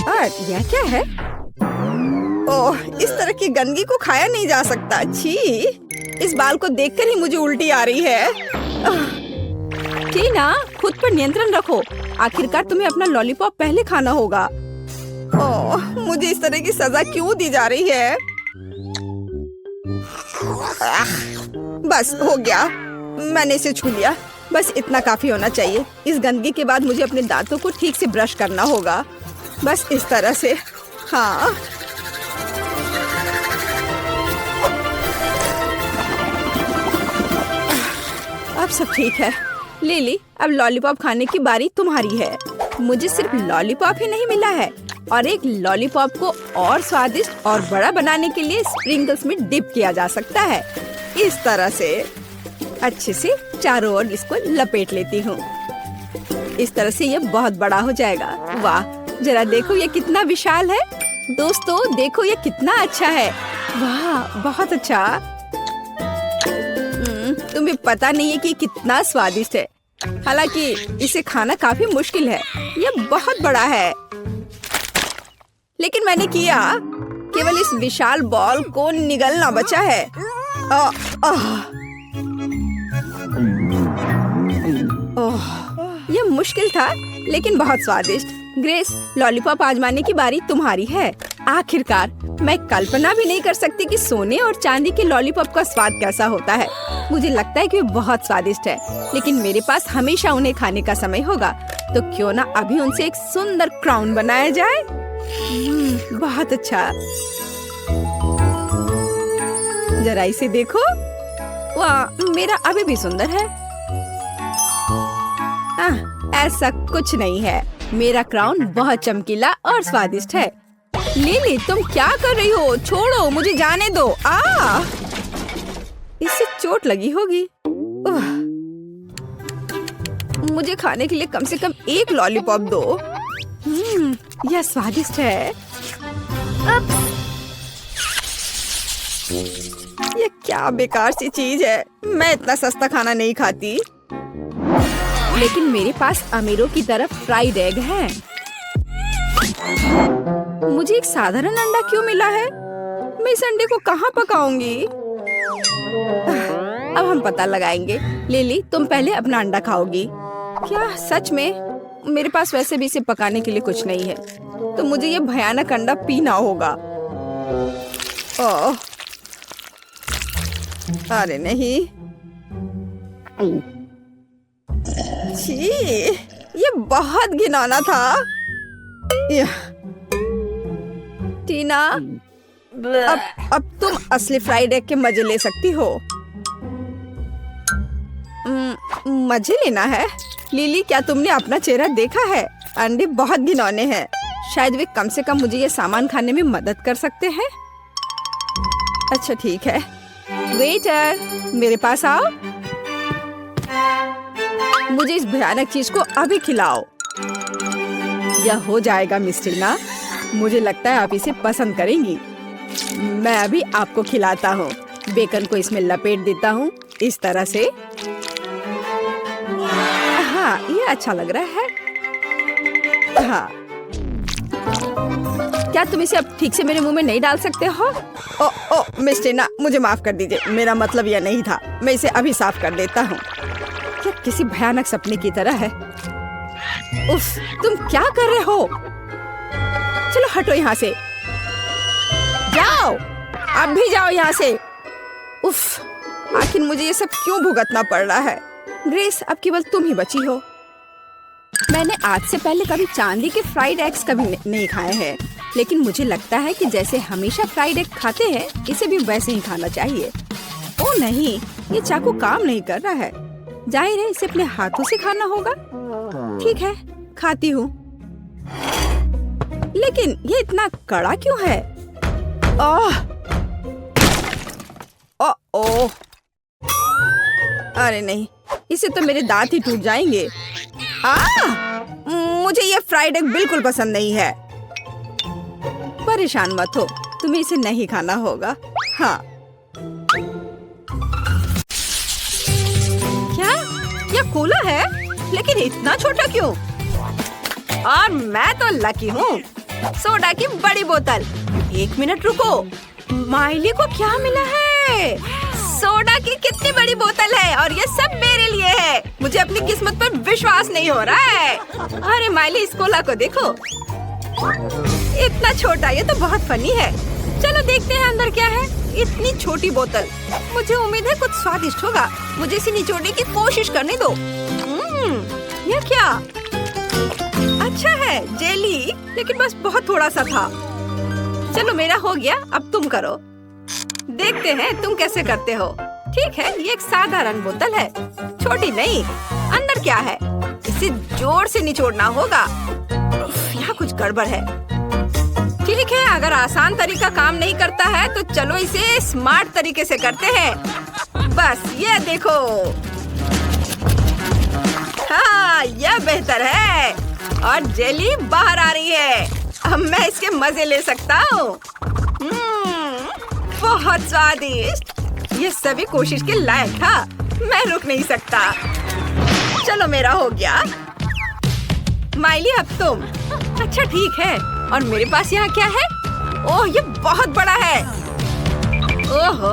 और यह क्या है? ओह, इस तरह की गंदगी को खाया नहीं जा सकता। छी, इस बाल को देखकर ही मुझे उल्टी आ रही है। टीना, खुद पर नियंत्रण रखो। आखिरकार तुम्हें अपना लॉलीपॉप पहले खाना होगा। ओह, मुझे इस तरह की सजा क्यों दी जा रही है? बस हो गया, मैंने इसे छू लिया। बस इतना काफी होना चाहिए। इस गंदगी के बाद मुझे अपने दांतों को ठीक से ब्रश करना होगा। बस इस तरह से। हाँ, अब सब ठीक है। लिली, अब लॉलीपॉप खाने की बारी तुम्हारी है। मुझे सिर्फ लॉलीपॉप ही नहीं मिला है और एक लॉलीपॉप को और स्वादिष्ट और बड़ा बनाने के लिए स्प्रिंकल्स में डिप किया जा सकता है। इस तरह से अच्छे से चारों ओर इसको लपेट लेती हूँ। इस तरह से ये बहुत बड़ा हो जाएगा। वाह, जरा देखो ये कितना विशाल है। दोस्तों देखो ये कितना अच्छा है। वाह, बहुत अच्छा। तुम्हें पता नहीं है कि कितना स्वादिष्ट है। हालांकि इसे खाना काफी मुश्किल है। ये बहुत बड़ा है, लेकिन मैंने किया। केवल इस विशाल बॉल को निगलना बचा है। ये मुश्किल था लेकिन बहुत स्वादिष्ट। ग्रेस, लॉलीपॉप आजमाने की बारी तुम्हारी है। आखिरकार मैं कल्पना भी नहीं कर सकती कि सोने और चांदी के लॉलीपॉप का स्वाद कैसा होता है। मुझे लगता है कि वो बहुत स्वादिष्ट है, लेकिन मेरे पास हमेशा उन्हें खाने का समय होगा। तो क्यों ना अभी उनसे एक सुंदर क्राउन बनाया जाए। बहुत अच्छा। जरा इसे देखो। वाह, मेरा अभी भी सुंदर है। ऐसा कुछ नहीं है। मेरा क्राउन बहुत चमकीला और स्वादिष्ट है। लिली, तुम क्या कर रही हो? छोड़ो, मुझे जाने दो। इससे चोट लगी होगी। मुझे खाने के लिए कम से कम एक लॉलीपॉप दो। यह स्वादिष्ट है। ये क्या बेकार सी चीज है। मैं इतना सस्ता खाना नहीं खाती। लेकिन मेरे पास अमीरों की तरफ फ्राइड एग है। मुझे एक साधारण अंडा क्यों मिला है? मैं इस अंडे को कहाँ पकाऊंगी? अब हम पता लगाएंगे। लिली, तुम पहले अपना अंडा खाओगी। क्या सच में? मेरे पास वैसे भी इसे पकाने के लिए कुछ नहीं है, तो मुझे ये भयानक अंडा पीना होगा। ओह, अरे नहीं। छी, ये बहुत घिनौना था। टीना, अब तुम असली फ्राइड एग के मजे ले सकती हो। मजे लेना है? लिली, क्या तुमने अपना चेहरा देखा है? अंडे बहुत घिनौने हैं। शायद वे कम से कम मुझे ये सामान खाने में मदद कर सकते हैं। अच्छा ठीक है। वेटर, मेरे पास आओ। मुझे इस भयानक चीज को अभी खिलाओ। यह हो जाएगा मिस टीना। मुझे लगता है आप इसे पसंद करेंगी। मैं अभी आपको खिलाता हूँ। बेकन को इसमें लपेट देता हूँ इस तरह से। हाँ, ये अच्छा लग रहा है। हाँ, क्या तुम इसे अब ठीक से मेरे मुंह में नहीं डाल सकते हो? ओ मिस टीना, मुझे माफ कर दीजिए। मेरा मतलब यह नहीं था। मैं इसे अभी साफ कर देता हूँ। क्या किसी भयानक सपने की तरह है। उफ, तुम क्या कर रहे हो? चलो हटो यहाँ से। जाओ, अब भी जाओ यहाँ से। उफ, आखिर मुझे ये सब क्यों भुगतना पड़ रहा है? ग्रेस, अब केवल तुम ही बची हो। मैंने आज से पहले कभी चांदी के फ्राइड एग्स कभी नहीं खाए हैं, लेकिन मुझे लगता है कि जैसे हमेशा फ्राइड एग खाते हैं, इसे भी वैसे ही खाना चाहिए। ओ नहीं, ये चाकू काम नहीं कर रहा है। जाहिर है इसे अपने हाथों से खाना होगा। ठीक है, खाती हूँ। लेकिन ये इतना कड़ा क्यों है? ओह, अरे नहीं, इसे तो मेरे दांत ही टूट जाएंगे। मुझे ये फ्राइड एग बिल्कुल पसंद नहीं है। परेशान मत हो, तुम्हें इसे नहीं खाना होगा। हाँ। क्या? यह कूला है? लेकिन इतना छोटा क्यों? और मैं तो लकी हूँ। सोडा की बड़ी बोतल। एक मिनट रुको, माइली को क्या मिला है? सोडा की कितनी बड़ी बोतल है और ये सब मेरे लिए है। मुझे अपनी किस्मत पर विश्वास नहीं हो रहा है। अरे माइली, इस कोला को देखो, इतना छोटा। ये तो बहुत फनी है। चलो देखते हैं अंदर क्या है। इतनी छोटी बोतल। मुझे उम्मीद है कुछ स्वादिष्ट होगा। मुझे इसे निचोड़ने की कोशिश करने दो। ये क्या? अच्छा है, जेली, लेकिन बस बहुत थोड़ा सा था। चलो मेरा हो गया, अब तुम करो। देखते हैं तुम कैसे करते हो। ठीक है, ये एक साधारण बोतल है, छोटी नहीं। अंदर क्या है? इसे जोर से निचोड़ना होगा। यहाँ कुछ गड़बड़ है। ठीक है, अगर आसान तरीका काम नहीं करता है तो चलो इसे स्मार्ट तरीके से करते हैं। बस ये देखो। हाँ, यह बेहतर है। और जेली बाहर आ रही है। अब मैं इसके मजे ले सकता हूँ। बहुत स्वादिष्ट। ये सभी कोशिश के लायक था। मैं रुक नहीं सकता। चलो मेरा हो गया। माइली, अब तुम। अच्छा ठीक है। और मेरे पास यहाँ क्या है? ओह, ये बहुत बड़ा है। ओहो,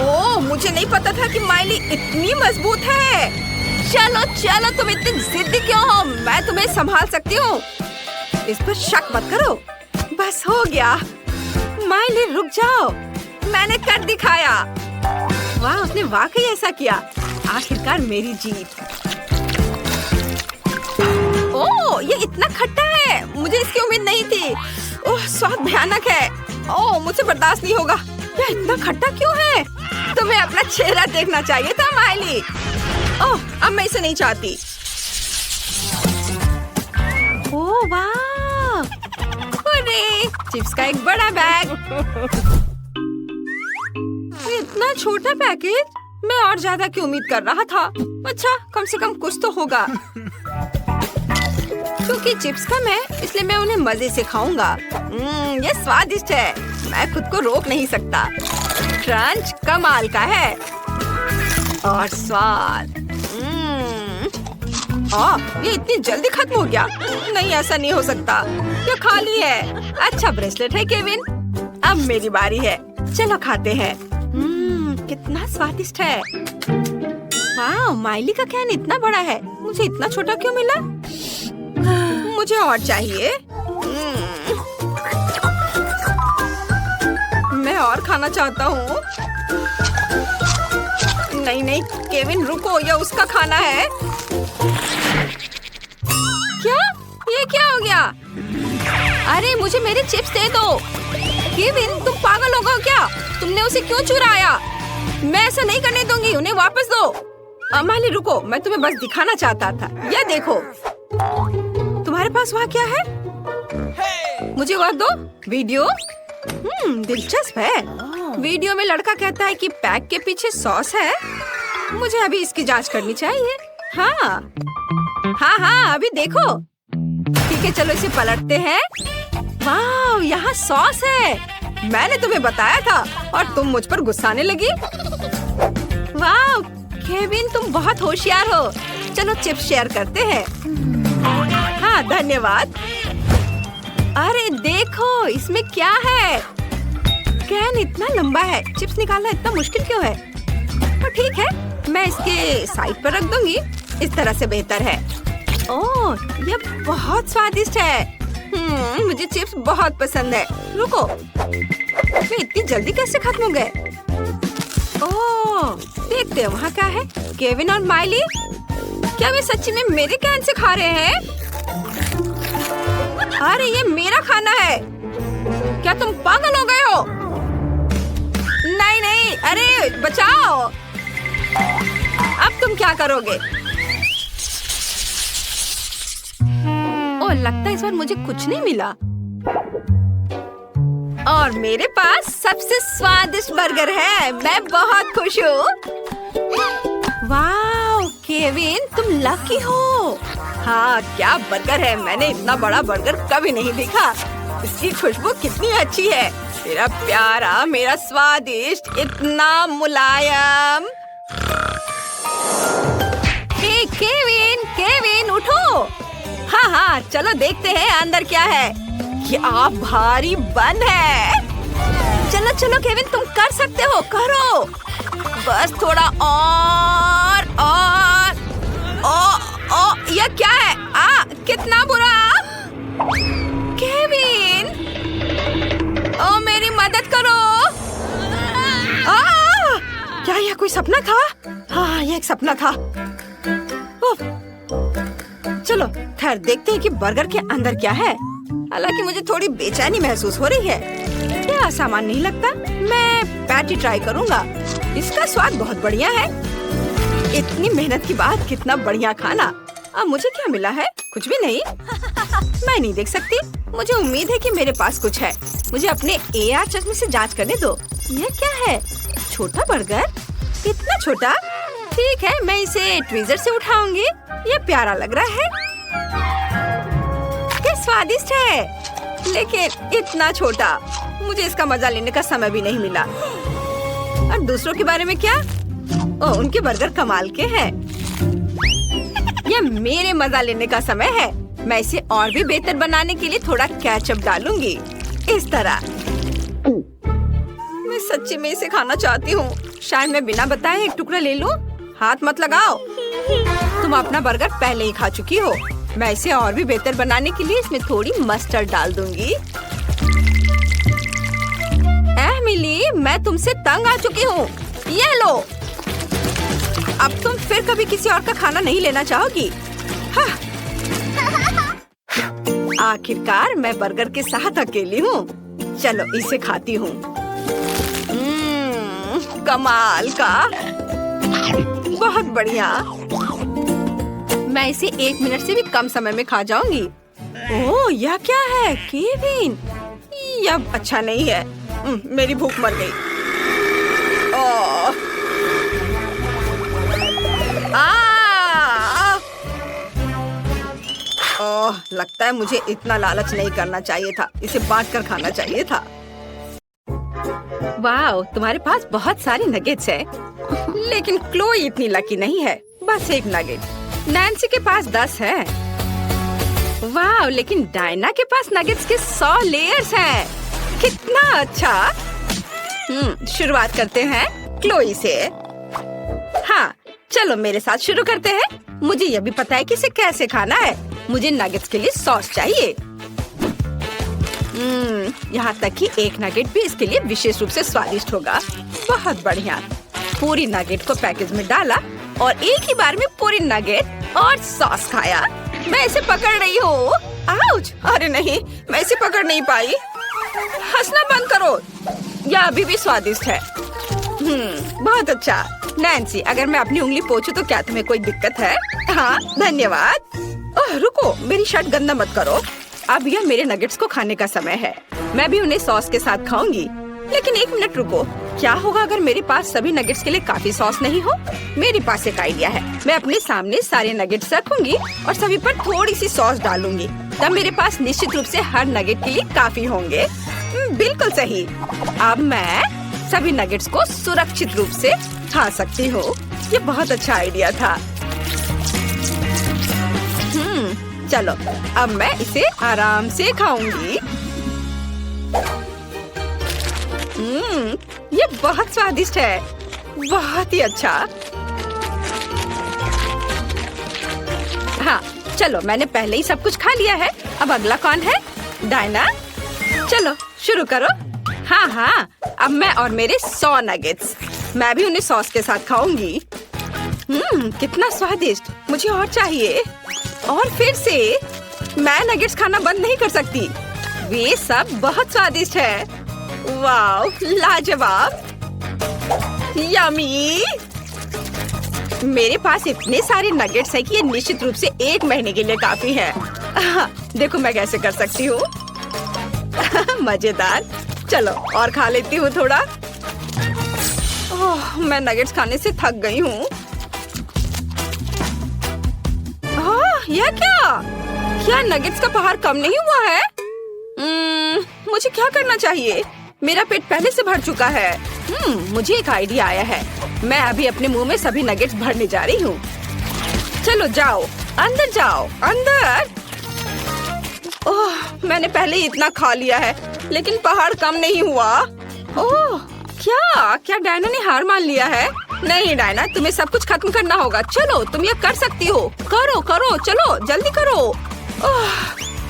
ओह, मुझे नहीं पता था कि माइली इतनी मजबूत है। चलो चलो, तुम इतनी जिद्दी क्यों हो? मैं तुम्हें संभाल सकती हूँ। इस पर शक मत करो। बस हो गया। माइली रुक जाओ, मैंने कर दिखाया। वाह, उसने वाकई ऐसा किया। आखिरकार मेरी जीत। ओह, ये इतना खट्टा है। मुझे इसकी उम्मीद नहीं थी। ओह, स्वाद भयानक है। ओह, मुझसे बर्दाश्त नहीं होगा। ये इतना खट्टा क्यों है? तुम्हें अपना चेहरा देखना चाहिए था माइली। ओह, अब मैं इसे नहीं चाहती। ओह वाह! अरे, चिप्स का एक बड़ा बैग। इतना छोटा पैकेज? मैं और ज्यादा की उम्मीद कर रहा था। अच्छा, कम से कम कुछ तो होगा। क्योंकि चिप्स कम है, इसलिए मैं उन्हें मजे से खाऊंगा। ये स्वादिष्ट है, मैं खुद को रोक नहीं सकता। क्रंच कमाल का है और स्वाद। ये इतनी जल्दी खत्म हो गया? नहीं, ऐसा नहीं हो सकता। ये खाली है। अच्छा ब्रेसलेट है केविन। अब मेरी बारी है। चलो खाते हैं। कितना स्वादिष्ट है। वाह, माइली का कैन इतना बड़ा है। मुझे इतना छोटा क्यों मिला? मुझे और चाहिए। मैं और खाना चाहता हूँ। नहीं नहीं केविन रुको, ये उसका खाना है। क्या? ये क्या हो गया? अरे मुझे मेरे चिप्स दे दो। केविन तुम पागल हो गए क्या? तुमने उसे क्यों चुराया? मैं ऐसा नहीं करने दूंगी, उन्हें वापस दो। माली रुको, मैं तुम्हें बस दिखाना चाहता था। ये देखो, तुम्हारे पास वहाँ क्या है? मुझे वह दो। वीडियो? दिलचस्प है। वीडियो में लड़का कहता है कि पैक के पीछे सॉस है। मुझे अभी इसकी जांच करनी चाहिए। हाँ, अभी देखो। ठीक है, चलो इसे पलटते हैं। वाह, यहाँ सॉस है। मैंने तुम्हें बताया था और तुम मुझ पर गुस्साने लगी। वाह, केविन तुम बहुत होशियार हो। चलो चिप्स शेयर करते हैं। हाँ, धन्यवाद। अरे देखो, इसमें क्या है? कैन इतना लंबा है, चिप्स निकालना इतना मुश्किल क्यों है? तो ठीक है, मैं इसके साइड पर रख दूंगी। इस तरह से बेहतर है। ओह, ये बहुत स्वादिष्ट है। मुझे चिप्स बहुत पसंद है। रुको, ये इतनी जल्दी कैसे खत्म हो गए? ओह, देखते हैं वहाँ क्या है। केविन और माइली, क्या वे सच्ची में मेरे कैन से खा रहे हैं? अरे ये मेरा खाना है। क्या तुम पागल हो गए हो? नहीं, अरे बचाओ। अब तुम क्या करोगे? ओह, लगता है इस बार मुझे कुछ नहीं मिला। और मेरे पास सबसे स्वादिष्ट बर्गर है। मैं बहुत खुश हूँ। वाह, केविन तुम लकी हो। हाँ, क्या बर्गर है। मैंने इतना बड़ा बर्गर कभी नहीं देखा। इसकी खुशबू कितनी अच्छी है। मेरा प्यारा, मेरा स्वादिष्ट, इतना मुलायम। हे केविन उठो। हाँ, चलो देखते हैं अंदर क्या है। क्या भारी बन है। चलो केविन, तुम कर सकते हो, करो। बस थोड़ा और। यह क्या है? कितना बुरा। केविन, मेरी मदद करो। क्या यह कोई सपना था? हाँ, यह एक सपना था। चलो खैर देखते हैं कि बर्गर के अंदर क्या है। हालांकि मुझे थोड़ी बेचैनी महसूस हो रही है। क्या आसान नहीं लगता। मैं पैटी ट्राई करूंगा। इसका स्वाद बहुत बढ़िया है। इतनी मेहनत के बाद कितना बढ़िया खाना। अब मुझे क्या मिला है? कुछ भी नहीं। मैं नहीं देख सकती। मुझे उम्मीद है कि मेरे पास कुछ है। मुझे अपने AR चश्मे से जांच करने दो। यह क्या है? छोटा बर्गर? इतना छोटा? ठीक है, मैं इसे ट्विज़र से उठाऊंगी। ये प्यारा लग रहा है। ये स्वादिष्ट है, लेकिन इतना छोटा। मुझे इसका मजा लेने का समय भी नहीं मिला। और दूसरों के बारे में क्या? उनके बर्गर कमाल के हैं। यह मेरे मजा लेने का समय है। मैं इसे और भी बेहतर बनाने के लिए थोड़ा केचप डालूंगी। इस तरह। मैं सच्ची में इसे खाना चाहती हूँ। शायद मैं बिना बताए एक टुकड़ा ले लूं। हाथ मत लगाओ। तुम अपना बर्गर पहले ही खा चुकी हो। मैं इसे और भी बेहतर बनाने के लिए इसमें थोड़ी मस्टर्ड डाल दूंगी। मिली, मैं तुमसे तंग आ चुकी हूँ। ये लो। अब तुम फिर कभी किसी और का खाना नहीं लेना चाहोगी। हाँ। आखिरकार मैं बर्गर के साथ अकेली हूँ। चलो इसे खाती हूँ। कमाल का। बहुत बढ़िया। मैं इसे 1 मिनट से भी कम समय में खा जाऊंगी। ओह, यह क्या है? केविन, यह अच्छा नहीं है। मेरी भूख मर गई। ओह, ओह, लगता है मुझे इतना लालच नहीं करना चाहिए था। इसे बांट कर खाना चाहिए था। वाह, तुम्हारे पास बहुत सारी नगेट्स है, लेकिन क्लोई इतनी लकी नहीं है। बस एक नगेट। नैन्सी के पास 10 है। वाह, लेकिन डायना के पास नगेट्स के 100 लेयर्स हैं। कितना अच्छा। शुरुआत करते हैं क्लोई से। हाँ, चलो मेरे साथ शुरू करते हैं। मुझे यह भी पता है कि इसे कैसे खाना है। मुझे नगेट्स के लिए सॉस चाहिए। यहाँ तक कि एक नगेट भी इसके लिए विशेष रूप से स्वादिष्ट होगा। बहुत बढ़िया। पूरी नगेट को पैकेज में डाला और एक ही बार में पूरी नगेट और सॉस खाया। मैं इसे पकड़ रही हूँ। आउच! अरे नहीं, मैं इसे पकड़ नहीं पाई। हंसना बंद करो। यह अभी भी स्वादिष्ट है। बहुत अच्छा। नैन्सी, अगर मैं अपनी उंगली पोंछूं तो क्या तुम्हें कोई दिक्कत है? हाँ, धन्यवाद। ओह, रुको, मेरी शर्ट गंदा मत करो। अब यह मेरे नगेट्स को खाने का समय है। मैं भी उन्हें सॉस के साथ खाऊंगी। लेकिन 1 मिनट रुको। क्या होगा अगर मेरे पास सभी नगेट्स के लिए काफी सॉस नहीं हो? मेरे पास एक आइडिया है। मैं अपने सामने सारे नगेट्स रखूंगी और सभी पर थोड़ी सी सॉस डालूंगी। तब मेरे पास निश्चित रूप से हर नगेट के लिए काफी होंगे। बिल्कुल सही। अब मैं सभी नगेट्स को सुरक्षित रूप से खा सकती हूँ। ये बहुत अच्छा आइडिया था। चलो, अब मैं इसे आराम से खाऊंगी। ये बहुत स्वादिष्ट है। बहुत ही अच्छा। हाँ, चलो, मैंने पहले ही सब कुछ खा लिया है। अब अगला कौन है? डायना, चलो शुरू करो। हाँ हाँ, अब मैं और मेरे 100 नगेट्स। मैं भी उन्हें सॉस के साथ खाऊंगी। कितना स्वादिष्ट। मुझे और चाहिए। और फिर से मैं नगेट्स खाना बंद नहीं कर सकती। वे सब बहुत स्वादिष्ट है। वाव, लाजवाब, यम्मी। मेरे पास इतने सारे नगेट्स हैं कि ये निश्चित रूप से 1 महीने के लिए काफी है। देखो मैं कैसे कर सकती हूँ। मजेदार। चलो और खा लेती हूँ थोड़ा। ओह, मैं नगेट्स खाने से थक गई हूँ। यह क्या नगेट्स का पहाड़ कम नहीं हुआ है? मुझे क्या करना चाहिए? मेरा पेट पहले से भर चुका है। मुझे एक आइडिया आया है। मैं अभी अपने मुंह में सभी नगेट्स भरने जा रही हूँ। चलो जाओ, अंदर जाओ, अंदर। ओह, मैंने पहले ही इतना खा लिया है, लेकिन पहाड़ कम नहीं हुआ। ओह, क्या डायना ने हार मान लिया है? नहीं डायना, तुम्हें सब कुछ खत्म करना होगा। चलो, तुम ये कर सकती हो। करो, चलो जल्दी करो। ओह,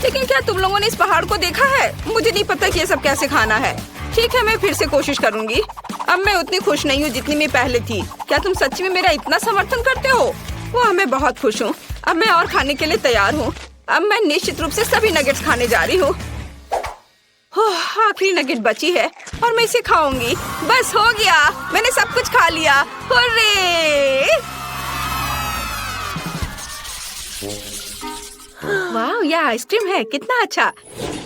लेकिन क्या तुम लोगों ने इस पहाड़ को देखा है? मुझे नहीं पता कि ये सब कैसे खाना है। ठीक है, मैं फिर से कोशिश करूंगी। अब मैं उतनी खुश नहीं हूँ जितनी मैं पहले थी। क्या तुम सच्ची में मेरा इतना समर्थन करते हो? वाह, मैं बहुत खुश हूँ। अब मैं और खाने के लिए तैयार हूँ। अब मैं निश्चित रूप से सभी नगेट्स खाने जा रही हूँ। आखिरी नगेट बची है और मैं इसे खाऊंगी। बस हो गया, मैंने सब कुछ खा लिया। हुर्रे! वाह, यह आइसक्रीम है। कितना अच्छा।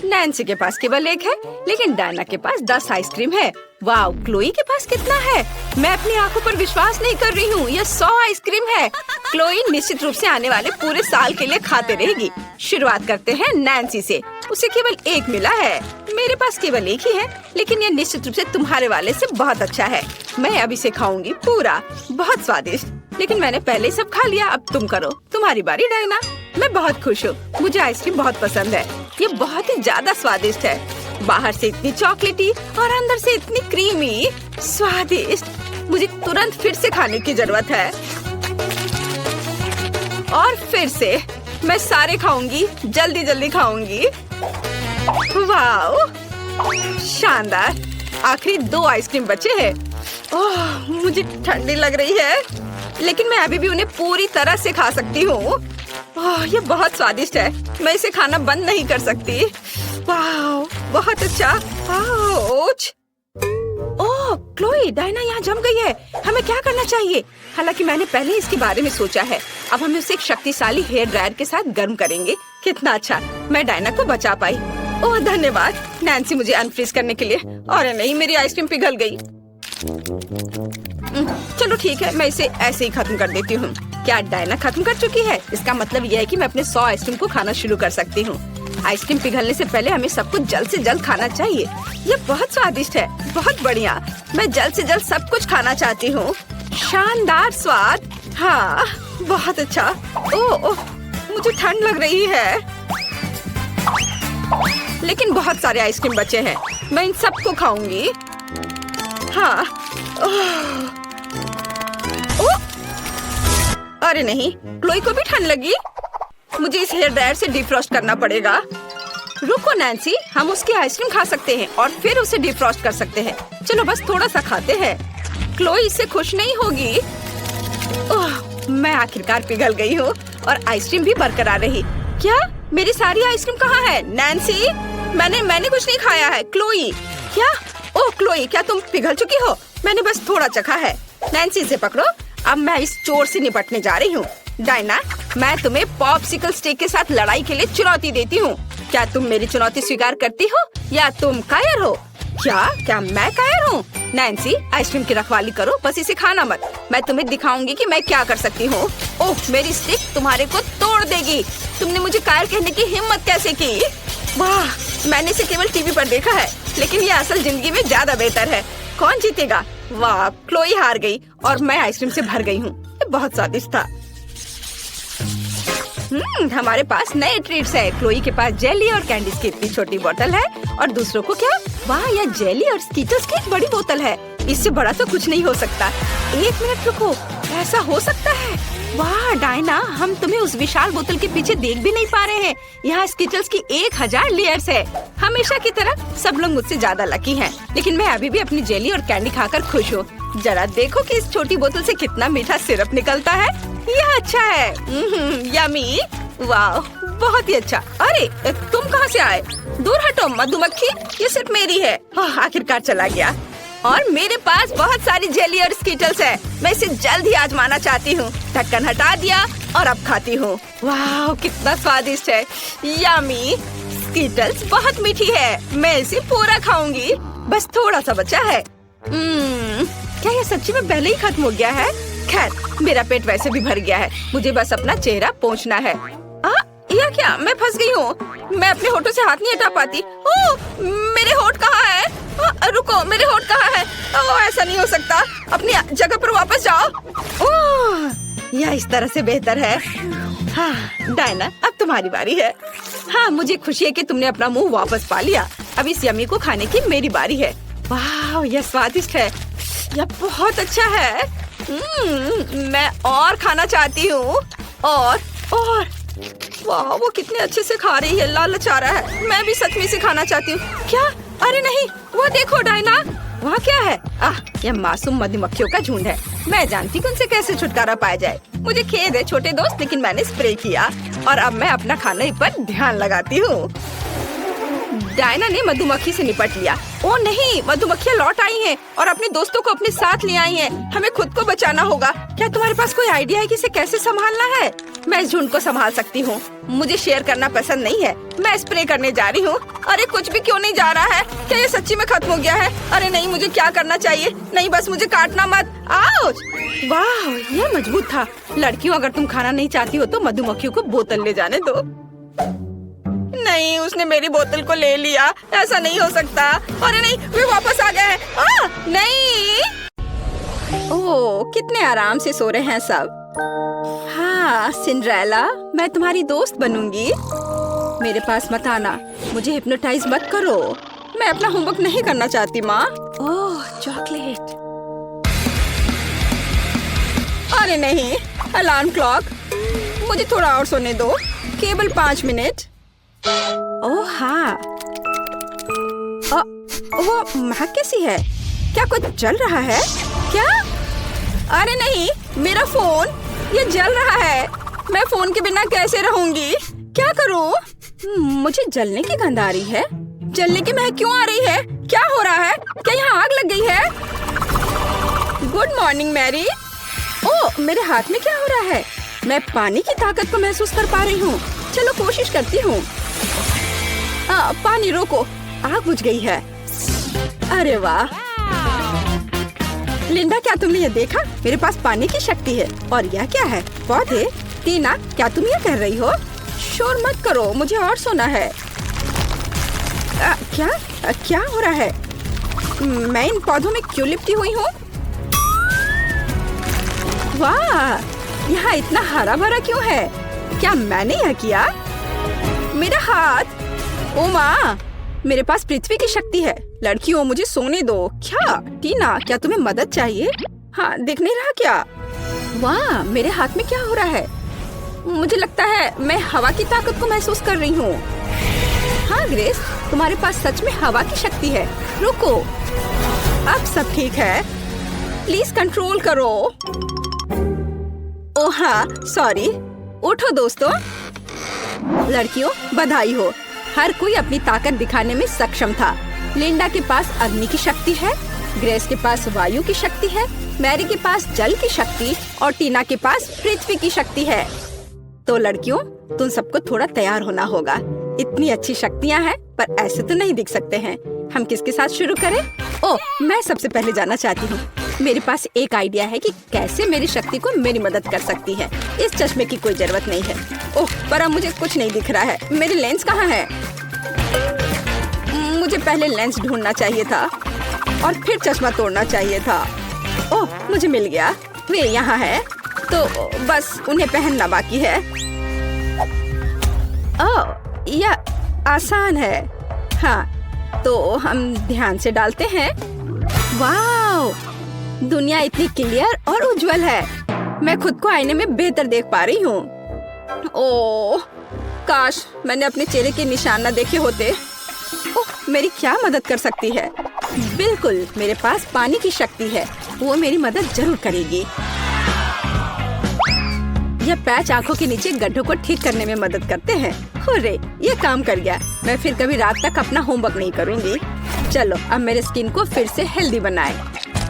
नैन्सी के पास केवल 1 है, लेकिन डायना के पास 10 आइसक्रीम है। वाह, क्लोई के पास कितना है? मैं अपनी आंखों पर विश्वास नहीं कर रही हूँ। यह 100 आइसक्रीम है। क्लोई निश्चित रूप से आने वाले पूरे साल के लिए खाते रहेगी। शुरुआत करते हैं नैन्सी से। उसे केवल 1 मिला है। मेरे पास केवल 1 ही है, लेकिन यह निश्चित रूप से तुम्हारे वाले से बहुत अच्छा है। मैं अब इसे खाऊंगी पूरा। बहुत स्वादिष्ट। लेकिन मैंने पहले सब खा लिया। अब तुम करो। तुम्हारी बारी डायना। मैं बहुत खुश हूँ। मुझे आइसक्रीम बहुत पसंद है। ये बहुत ही ज्यादा स्वादिष्ट है। बाहर से इतनी चॉकलेटी और अंदर से इतनी क्रीमी, स्वादिष्ट। मुझे तुरंत फिर से खाने की जरूरत है। और फिर से मैं सारे खाऊंगी। जल्दी खाऊंगी। वाह, शानदार। आखिरी 2 आइसक्रीम बचे हैं। ओह, मुझे ठंडी लग रही है, लेकिन मैं अभी भी उन्हें पूरी तरह से खा सकती हूँ। ये बहुत स्वादिष्ट है। मैं इसे खाना बंद नहीं कर सकती। वाह, बहुत अच्छा। ओह, क्लोई, डायना यहाँ जम गई है। हमें क्या करना चाहिए? हालांकि मैंने पहले ही इसके बारे में सोचा है। अब हम उसे एक शक्तिशाली हेयर ड्रायर के साथ गर्म करेंगे। कितना अच्छा, मैं डायना को बचा पाई। ओह धन्यवाद नैन्सी मुझे अनफ्रीज करने के लिए। और नहीं, मेरी आइसक्रीम पिघल गई। चलो ठीक है, मैं इसे ऐसे ही खत्म कर देती हूँ। क्या डायना खत्म कर चुकी है? इसका मतलब यह है कि मैं अपने 100 आइसक्रीम को खाना शुरू कर सकती हूँ। आइसक्रीम पिघलने से पहले हमें सब कुछ जल्द से जल्द खाना चाहिए। ये बहुत स्वादिष्ट है, बहुत बढ़िया। मैं जल्द से जल्द सब कुछ खाना चाहती हूँ। शानदार स्वाद। हाँ, बहुत अच्छा। ओह, मुझे ठंड लग रही है, लेकिन बहुत सारे आइसक्रीम बचे हैं। मैं इन सबको खाऊंगी। हाँ। ओह, अरे नहीं, क्लोई को भी ठंड लगी। मुझे इस हेयर ड्रायर से डिफ्रॉस्ट करना पड़ेगा। रुको नैन्सी, हम उसकी आइसक्रीम खा सकते हैं और फिर उसे डिफ्रॉस्ट कर सकते हैं। चलो बस थोड़ा सा खाते हैं। क्लोई इससे खुश नहीं होगी। ओह, मैं आखिरकार पिघल गई हूँ और आइसक्रीम भी बरकरार रही। क्या मेरी सारी आइसक्रीम कहाँ है? नैन्सी, मैंने कुछ नहीं खाया है। क्लोई, क्या? ओह क्लोई, क्या तुम पिघल चुकी हो? मैंने बस थोड़ा चखा है। नैन्सी इसे पकड़ो। अब मैं इस चोर से निपटने जा रही हूँ। डायना, मैं तुम्हें पॉप्सिकल स्टिक के साथ लड़ाई के लिए चुनौती देती हूँ। क्या तुम मेरी चुनौती स्वीकार करती हो या तुम कायर हो? क्या मैं कायर हूँ? नैन्सी, आइसक्रीम की रखवाली करो, बस इसे खाना मत। मैं तुम्हें दिखाऊंगी कि मैं क्या कर सकती हूँ। ओह, मेरी स्टिक तुम्हारे को तोड़ देगी। तुमने मुझे कायर कहने की हिम्मत कैसे की? वाह, मैंने इसे केवल टीवी पर देखा है, लेकिन ये असल जिंदगी में ज्यादा बेहतर है। कौन जीतेगा? वाह, क्लोई हार गई और मैं आइसक्रीम से भर गई हूँ। बहुत स्वादिष्ट था। हमारे पास नए ट्रीट्स है। क्लोई के पास जेली और कैंडीज की इतनी छोटी बोतल है और दूसरों को क्या? वाह, यह जेली और स्कीटर्स की एक बड़ी बोतल है। इससे बड़ा तो कुछ नहीं हो सकता। 1 मिनट रुको, ऐसा हो सकता है? वाह डायना, हम तुम्हें उस विशाल बोतल के पीछे देख भी नहीं पा रहे हैं। यहाँ स्कीटर्स की 1000 लेयर्स है। हमेशा की तरह सब लोग मुझसे ज्यादा लकी हैं, लेकिन मैं अभी भी अपनी जेली और कैंडी खाकर खुश हूँ। जरा देखो कि इस छोटी बोतल से कितना मीठा सिरप निकलता है। यह अच्छा है। यमी। वाह, बहुत ही अच्छा। अरे तुम कहाँ से आए? दूर हटो मधुमक्खी, ये सिर्फ मेरी है। आखिरकार चला गया। और मेरे पास बहुत सारी जेली और स्कीटल्स है। मैं इसे जल्द ही आजमाना चाहती हूँ। ढक्कन हटा दिया और अब खाती हूँ। वाह, कितना स्वादिष्ट है। यमी। स्कीटल्स बहुत मीठी है। मैं इसे पूरा खाऊंगी। बस थोड़ा सा बचा है। क्या ये सच्ची में पहले ही खत्म हो गया है? खैर, मेरा पेट वैसे भी भर गया है। मुझे बस अपना चेहरा पोंछना है। यह क्या? मैं फंस गई हूँ। मैं अपने होठों से हाथ नहीं हटा पाती। ओह, मेरे होठ कहाँ है? रुको, मेरे होठ कहाँ है? ओह, ऐसा नहीं हो सकता। अपनी जगह पर वापस जाओ। ओह, यह इस तरह से बेहतर है। हाँ डायना, अब तुम्हारी बारी है। हाँ, मुझे खुशी है कि तुमने अपना मुंह वापस पा लिया। अब इस यमी को खाने की मेरी बारी है। वाह, यह स्वादिष्ट है। यह बहुत अच्छा है। मैं और खाना चाहती हूँ। और वाह, वो कितने अच्छे से खा रही है। लालच आ रहा है। मैं भी सच में इसे खाना चाहती हूँ। क्या? अरे नहीं, वो देखो डायना, वहाँ क्या है? यह मासूम मधुमक्खियों का झुंड है। मैं जानती हूँ उनसे कैसे छुटकारा पाया जाए। मुझे खेद है छोटे दोस्त, लेकिन मैंने स्प्रे किया और अब मैं अपना खाने पर ध्यान लगाती हूँ। डायना ने मधुमक्खी से निपट लिया। ओ नहीं, मधुमक्खियाँ लौट आई हैं और अपने दोस्तों को अपने साथ ले आई हैं। हमें खुद को बचाना होगा। क्या तुम्हारे पास कोई आइडिया है कि इसे कैसे संभालना है? मैं इस झुंड को संभाल सकती हूँ। मुझे शेयर करना पसंद नहीं है। मैं स्प्रे करने जा रही हूँ। अरे कुछ भी क्यों नहीं जा रहा है? क्या ये सच्ची में खत्म हो गया है? अरे नहीं, मुझे क्या करना चाहिए? नहीं, बस मुझे काटना मत। आउच! वाह, यह मजबूत था। लड़कियों, अगर तुम खाना नहीं चाहती हो तो मधुमक्खियों को बोतल ले जाने दो। नहीं, उसने मेरी बोतल को ले लिया। ऐसा नहीं हो सकता। अरे नहीं, वे वापस आ गए हैं। नहीं। ओह, कितने आराम से सो रहे हैं सब। हाँ सिंड्रेला, मैं तुम्हारी दोस्त बनूंगी। मेरे पास मत आना। मुझे हिप्नोटाइज मत करो। मैं अपना होमवर्क नहीं करना चाहती माँ। ओह, चॉकलेट। अरे नहीं, अलार्म क्लॉक। मुझे थोड़ा और सोने दो, केवल 5 मिनट। ओह हाँ, वो महक कैसी है? क्या कुछ जल रहा है? क्या? अरे नहीं, मेरा फोन, ये जल रहा है। मैं फोन के बिना कैसे रहूंगी? क्या करूं? मुझे जलने की गंध आ रही है। जलने की महक क्यों आ रही है? क्या हो रहा है? क्या यहाँ आग लग गई है? Good morning Mary. ओह, मेरे हाथ में क्या हो रहा है? मैं पानी की ताकत को महसूस कर पा रही हूँ। चलो कोशिश करती हूँ। पानी रोको, आग बुझ गई है। अरे वाह लिंडा, क्या तुमने ये देखा? मेरे पास पानी की शक्ति है। और यह क्या है? पौधे? टीना, क्या तुम ये कह रही हो? शोर मत करो, मुझे और सोना है। क्या हो रहा है? मैं इन पौधों में क्यों लिपटी हुई हूँ? वाह, यहाँ इतना हरा भरा क्यों है? क्या मैंने यह किया? मेरा हाथ! ओ माँ, मेरे पास पृथ्वी की शक्ति है। लड़कियों, मुझे सोने दो। क्या टीना, क्या तुम्हें मदद चाहिए? हाँ, दिख नहीं रहा क्या? वाह, मेरे हाथ में क्या हो रहा है? मुझे लगता है मैं हवा की ताकत को महसूस कर रही हूँ। हाँ ग्रेस, तुम्हारे पास सच में हवा की शक्ति है। रुको, अब सब ठीक है। प्लीज कंट्रोल करो। ओह हाँ, सॉरी। उठो दोस्तों। लड़कियों, बधाई हो। हर कोई अपनी ताकत दिखाने में सक्षम था। लिंडा के पास अग्नि की शक्ति है, ग्रेस के पास वायु की शक्ति है, मैरी के पास जल की शक्ति और टीना के पास पृथ्वी की शक्ति है। तो लड़कियों, तुम सबको थोड़ा तैयार होना होगा। इतनी अच्छी शक्तियाँ हैं, पर ऐसे तो नहीं दिख सकते हैं। हम किसके साथ शुरू करें? ओह, मैं सबसे पहले जाना चाहती हूँ। मेरे पास एक आइडिया है कि कैसे मेरी शक्ति को मेरी मदद कर सकती है। इस चश्मे की कोई जरूरत नहीं है। ओह, पर अब मुझे कुछ नहीं दिख रहा है। मेरी लेंस कहाँ है? मुझे पहले लेंस ढूंढना चाहिए था और फिर चश्मा तोड़ना चाहिए था। ओह, मुझे मिल गया। वे यहाँ है, तो बस उन्हें पहनना बाकी है। ओह, यह आसान है। हाँ, तो हम ध्यान से डालते हैं। वाव, दुनिया इतनी क्लियर और उज्जवल है। मैं खुद को आईने में बेहतर देख पा रही हूँ। ओह, काश मैंने अपने चेहरे के निशान न देखे होते। ओह, मेरी क्या मदद कर सकती है? बिल्कुल, मेरे पास पानी की शक्ति है। वो मेरी मदद जरूर करेगी। यह पैच आंखों के नीचे गड्ढों को ठीक करने में मदद करते हैं। हुर्रे, ये काम कर गया। मैं फिर कभी रात तक अपना होमवर्क नहीं करूँगी। चलो, अब मेरे स्किन को फिर से हेल्दी बनाएं।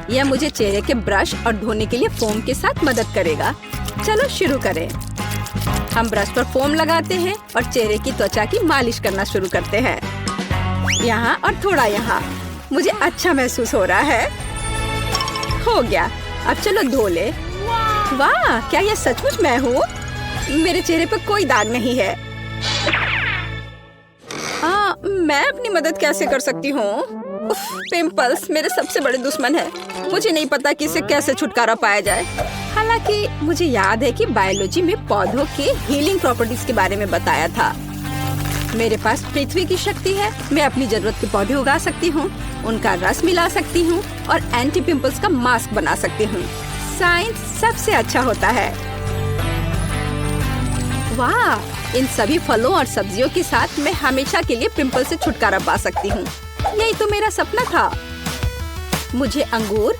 यह मुझे चेहरे के ब्रश और धोने के लिए फोम के साथ मदद करेगा। चलो शुरू करें। हम ब्रश पर फोम लगाते हैं और चेहरे की त्वचा की मालिश करना शुरू करते हैं। यहाँ और थोड़ा यहाँ। मुझे अच्छा महसूस हो रहा है। हो गया, अब चलो धो ले। वाह, क्या यह सचमुच मैं हूँ? मेरे चेहरे पर कोई दाग नहीं है। मैं अपनी मदद कैसे कर सकती हूँ? पिंपल्स मेरे सबसे बड़े दुश्मन है। मुझे नहीं पता कि इससे कैसे छुटकारा पाया जाए। हालांकि मुझे याद है कि बायोलॉजी में पौधों के हीलिंग प्रॉपर्टीज के बारे में बताया था। मेरे पास पृथ्वी की शक्ति है। मैं अपनी जरूरत के पौधे उगा सकती हूँ, उनका रस मिला सकती हूँ और एंटी पिंपल्स का मास्क बना सकती हूँ। साइंस सबसे अच्छा होता है। वाह, इन सभी फलों और सब्जियों के साथ मैं हमेशा के लिए पिंपल से छुटकारा पा सकती हूँ। यही तो मेरा सपना था। मुझे अंगूर,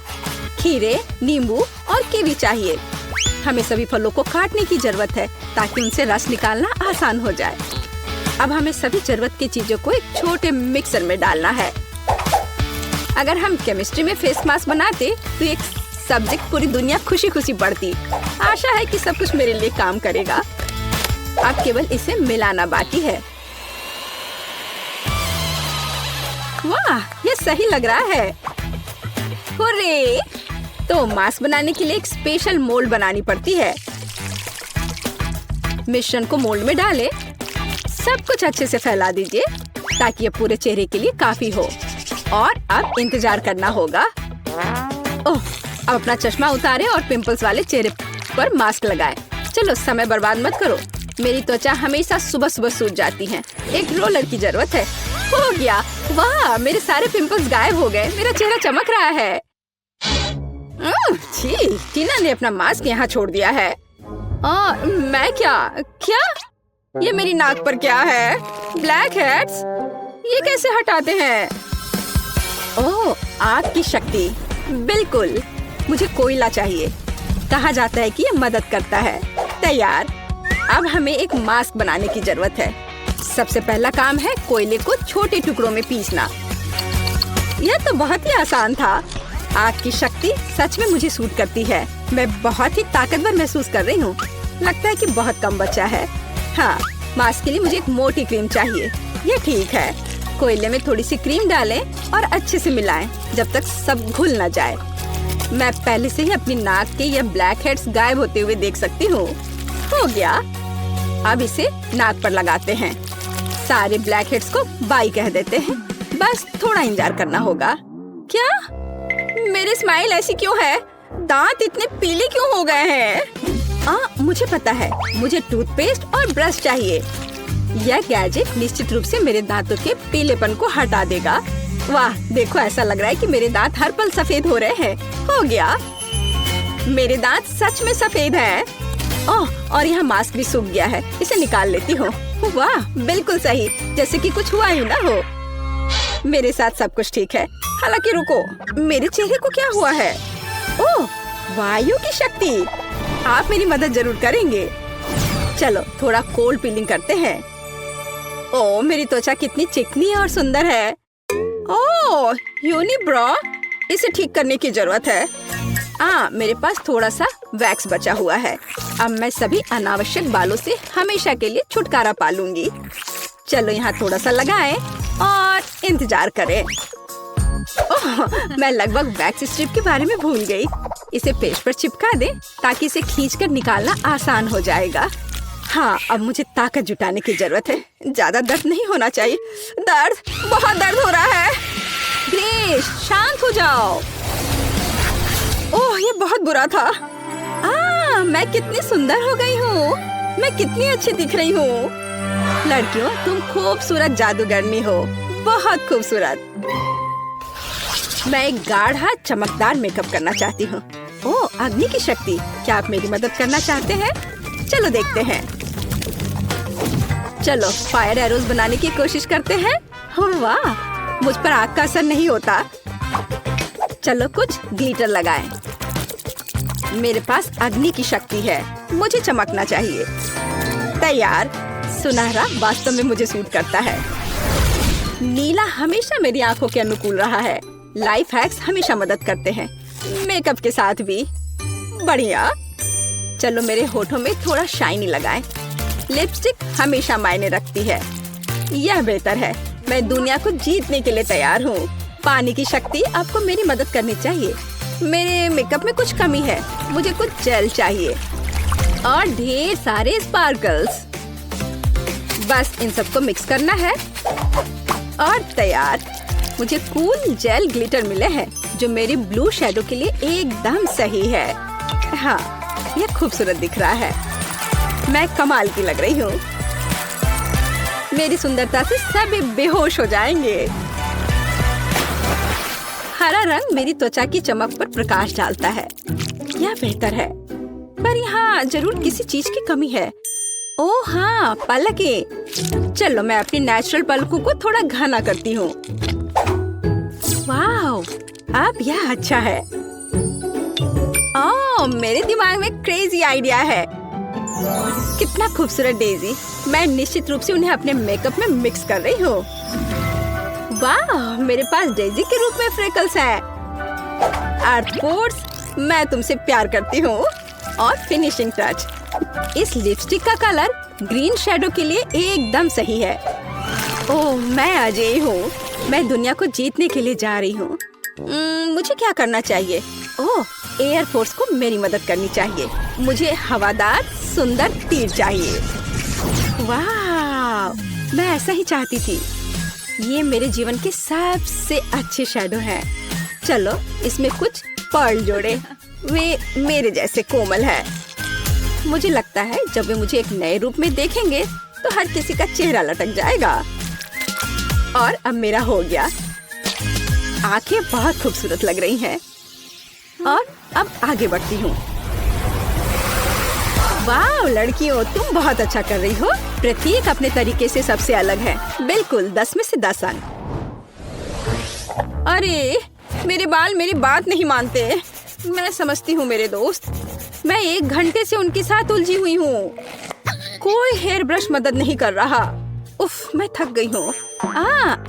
खीरे, नींबू और कीवी चाहिए। हमें सभी फलों को काटने की जरूरत है ताकि उनसे रस निकालना आसान हो जाए। अब हमें सभी जरूरत की चीजों को एक छोटे मिक्सर में डालना है। अगर हम केमिस्ट्री में फेस मास्क बनाते तो एक सब्जेक्ट पूरी दुनिया खुशी खुशी बढ़ती। आशा है कि सब कुछ मेरे लिए काम करेगा। अब केवल इसे मिलाना बाकी है। वाह, ये सही लग रहा है। हुर्रे! तो मास्क बनाने के लिए एक स्पेशल मोल्ड बनानी पड़ती है। मिश्रण को मोल्ड में डालें। सब कुछ अच्छे से फैला दीजिए ताकि ये पूरे चेहरे के लिए काफी हो। और अब इंतजार करना होगा। ओह, अब अपना चश्मा उतारें और पिंपल्स वाले चेहरे पर मास्क लगाएं। चलो, समय बर्बाद मत करो। मेरी त्वचा हमेशा सुबह सुबह सूज जाती है। एक रोलर की जरूरत है। हो गया। वाह, मेरे सारे पिंपल्स गायब हो गए। मेरा चेहरा चमक रहा है। छी, टीना ने अपना मास्क यहाँ छोड़ दिया है। मैं क्या? ये मेरी नाक पर क्या है? Black heads? ये कैसे हटाते हैं? ओह, आग की शक्ति। बिल्कुल, मुझे कोयला चाहिए। कहा जाता है कि ये मदद करता है। तैयार। अब हमें एक मास्क बनाने की जरूरत है। सबसे पहला काम है कोयले को छोटे टुकड़ों में पीसना। यह तो बहुत ही आसान था। आग की शक्ति शक्ति सच में मुझे सूट करती है। मैं बहुत ही ताकतवर महसूस कर रही हूँ। लगता है कि बहुत कम बचा है। हाँ, मास्क के लिए मुझे एक मोटी क्रीम चाहिए। ये ठीक है। कोयले में थोड़ी सी क्रीम डालें और अच्छे से मिलाएं जब तक सब घुल न जाए। मैं पहले से ही अपनी नाक के ये ब्लैक हेड्स गायब होते हुए देख सकती हूँ। हो गया। अब इसे नाक पर लगाते हैं। सारे ब्लैक हेड्स को बाय कह देते हैं। बस थोड़ा इंतजार करना होगा। क्या मेरी स्माइल ऐसी क्यों है? दांत इतने पीले क्यों हो गए हैं? मुझे पता है। मुझे टूथपेस्ट और ब्रश चाहिए। यह गैजेट निश्चित रूप से मेरे दांतों के पीलेपन को हटा देगा। वाह, देखो ऐसा लग रहा है कि मेरे दांत हर पल सफेद हो रहे हैं। हो गया। मेरे दांत सच में सफेद हैं। ओह, और यहाँ मास्क भी सूख गया है। इसे निकाल लेती हूँ। वाह, बिल्कुल सही, जैसे कि कुछ हुआ ही ना हो। मेरे साथ सब कुछ ठीक है। हालांकि रुको, मेरे चेहरे को क्या हुआ है? ओह, वायु की शक्ति। आप मेरी मदद जरूर करेंगे। चलो थोड़ा कोल्ड पीलिंग करते हैं। ओह, मेरी त्वचा कितनी चिकनी और सुंदर है। ओह, यूनिब्रो, इसे ठीक करने की जरूरत है। मेरे पास थोड़ा सा वैक्स बचा हुआ है। अब मैं सभी अनावश्यक बालों से हमेशा के लिए छुटकारा पा लूंगी। चलो यहाँ थोड़ा सा लगाएं और इंतजार करें। ओह, मैं लगभग वैक्स स्ट्रिप के बारे में भूल गई। इसे पेज पर चिपका दें ताकि इसे खींचकर निकालना आसान हो जाएगा। हाँ, अब मुझे ताकत जुटाने की जरूरत है। ज्यादा दर्द नहीं होना चाहिए। दर्द, बहुत दर्द हो रहा है। ग्रेस, शांत हो जाओ। ओह, ये बहुत बुरा था। मैं कितनी सुंदर हो गई हूँ। मैं कितनी अच्छी दिख रही हूँ। लड़कियों, तुम खूबसूरत जादूगरनी हो। बहुत खूबसूरत। मैं एक गाढ़ा चमकदार मेकअप करना चाहती हूँ। ओह, अग्नि की शक्ति। क्या आप मेरी मदद करना चाहते हैं? चलो देखते हैं। चलो फायर एरोज बनाने की कोशिश करते हैं। वाह, मुझ पर आग का असर नहीं होता। चलो कुछ ग्लिटर लगाएं। मेरे पास अग्नि की शक्ति है। मुझे चमकना चाहिए। तैयार। सुनहरा वास्तव में मुझे सूट करता है। नीला हमेशा मेरी आंखों के अनुकूल रहा है। लाइफ हैक्स हमेशा मदद करते हैं, मेकअप के साथ भी। बढ़िया। चलो मेरे होठों में थोड़ा शाइनी लगाएं। लिपस्टिक हमेशा मायने रखती है। यह बेहतर है। मैं दुनिया को जीतने के लिए तैयार हूँ। पानी की शक्ति आपको मेरी मदद करनी चाहिए। मेरे मेकअप में कुछ कमी है। मुझे कुछ जेल चाहिए और ढेर सारे स्पार्कल्स। बस इन सबको मिक्स करना है और तैयार। मुझे कूल जेल ग्लिटर मिले हैं जो मेरी ब्लू शैडो के लिए एकदम सही है। हाँ, ये खूबसूरत दिख रहा है। मैं कमाल की लग रही हूँ। मेरी सुंदरता से सभी बेहोश हो जाएंगे। हरा रंग मेरी त्वचा की चमक पर प्रकाश डालता है। यह बेहतर है, पर यहाँ जरूर किसी चीज की कमी है। ओह हाँ, पलकें। चलो मैं अपनी नेचुरल पलकों को थोड़ा घना करती हूँ। वाह, अब यह अच्छा है। ओह, मेरे दिमाग में क्रेजी आइडिया है। कितना खूबसूरत डेजी। मैं निश्चित रूप से उन्हें अपने मेकअप में मिक्स कर रही हूँ। वाह, मेरे पास डेजी के रूप में फ्रेकल्स हैं। अर्थ फोर्स, मैं तुमसे प्यार करती हूँ। और फिनिशिंग टच। इस लिपस्टिक का कलर ग्रीन शैडो के लिए एकदम सही है। ओह, मैं अजय हूँ। मैं दुनिया को जीतने के लिए जा रही हूँ। मुझे क्या करना चाहिए? ओह, एयर फोर्स को मेरी मदद करनी चाहिए। मुझे हवादार सुंदर तीर चाहिए। वाह, मैं ऐसा ही चाहती थी। ये मेरे जीवन के सबसे अच्छे शैडो हैं। चलो इसमें कुछ पर्ल जोड़े। वे मेरे जैसे कोमल है। मुझे लगता है जब वे मुझे एक नए रूप में देखेंगे तो हर किसी का चेहरा लटक जाएगा। और अब मेरा हो गया। आंखें बहुत खूबसूरत लग रही हैं। और अब आगे बढ़ती हूँ। वाह लड़कियों, तुम बहुत अच्छा कर रही हो। प्रत्येक अपने तरीके से सबसे अलग है। बिल्कुल 10 में से 10 अंक। अरे मेरे बाल मेरी बात नहीं मानते। मैं समझती हूँ मेरे दोस्त। मैं 1 घंटे से उनके साथ उलझी हुई हूँ। कोई हेयर ब्रश मदद नहीं कर रहा। उफ, मैं थक गई हूँ।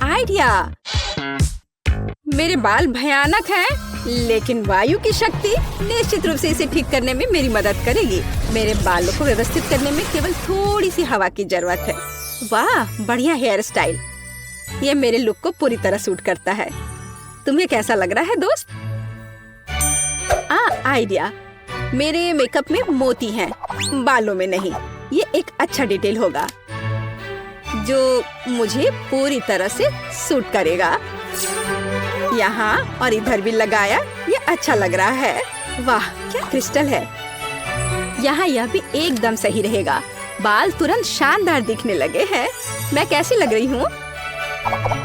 आइडिया। मेरे बाल भयानक हैं। लेकिन वायु की शक्ति निश्चित रूप से इसे ठीक करने में मेरी मदद करेगी। मेरे बालों को व्यवस्थित करने में केवल थोड़ी सी हवा की जरूरत है। वाह, बढ़िया हेयर स्टाइल। ये मेरे लुक को पूरी तरह सूट करता है। तुम्हें कैसा लग रहा है दोस्त? आइडिया। मेरे मेकअप में मोती हैं, बालों में नहीं। ये एक अच्छा डिटेल होगा जो मुझे पूरी तरह से सूट करेगा। यहाँ और इधर भी लगाया, ये अच्छा लग रहा है। वाह, क्या क्रिस्टल है। यहाँ यह भी एकदम सही रहेगा। बाल तुरंत शानदार दिखने लगे हैं। मैं कैसी लग रही हूँ?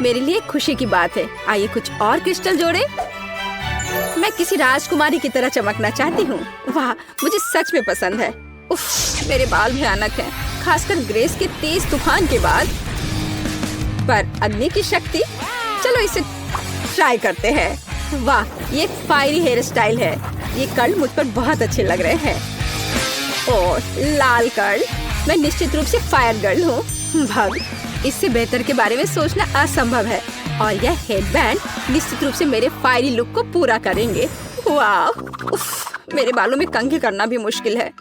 मेरे लिए खुशी की बात है। आइए कुछ और क्रिस्टल जोड़े। मैं किसी राजकुमारी की तरह चमकना चाहती हूँ। वाह, मुझे सच में पसंद है। उफ, मेरे बाल भयानक हैं, खासकर ग्रेस के तेज तूफान के बाद। पर अग्नि की शक्ति, चलो इसे ट्राई करते हैं। वाह, ये एक फायरी हेयर स्टाइल है। ये कर्ल मुझ पर बहुत अच्छे लग रहे हैं। और लाल कर्ल, मैं निश्चित रूप से फायर गर्ल हूँ। भग, इससे बेहतर के बारे में सोचना असंभव है। और यह हेडबैंड निश्चित रूप से मेरे फायरी लुक को पूरा करेंगे। वाह, उफ, मेरे बालों में कंघी करना भी मुश्किल है।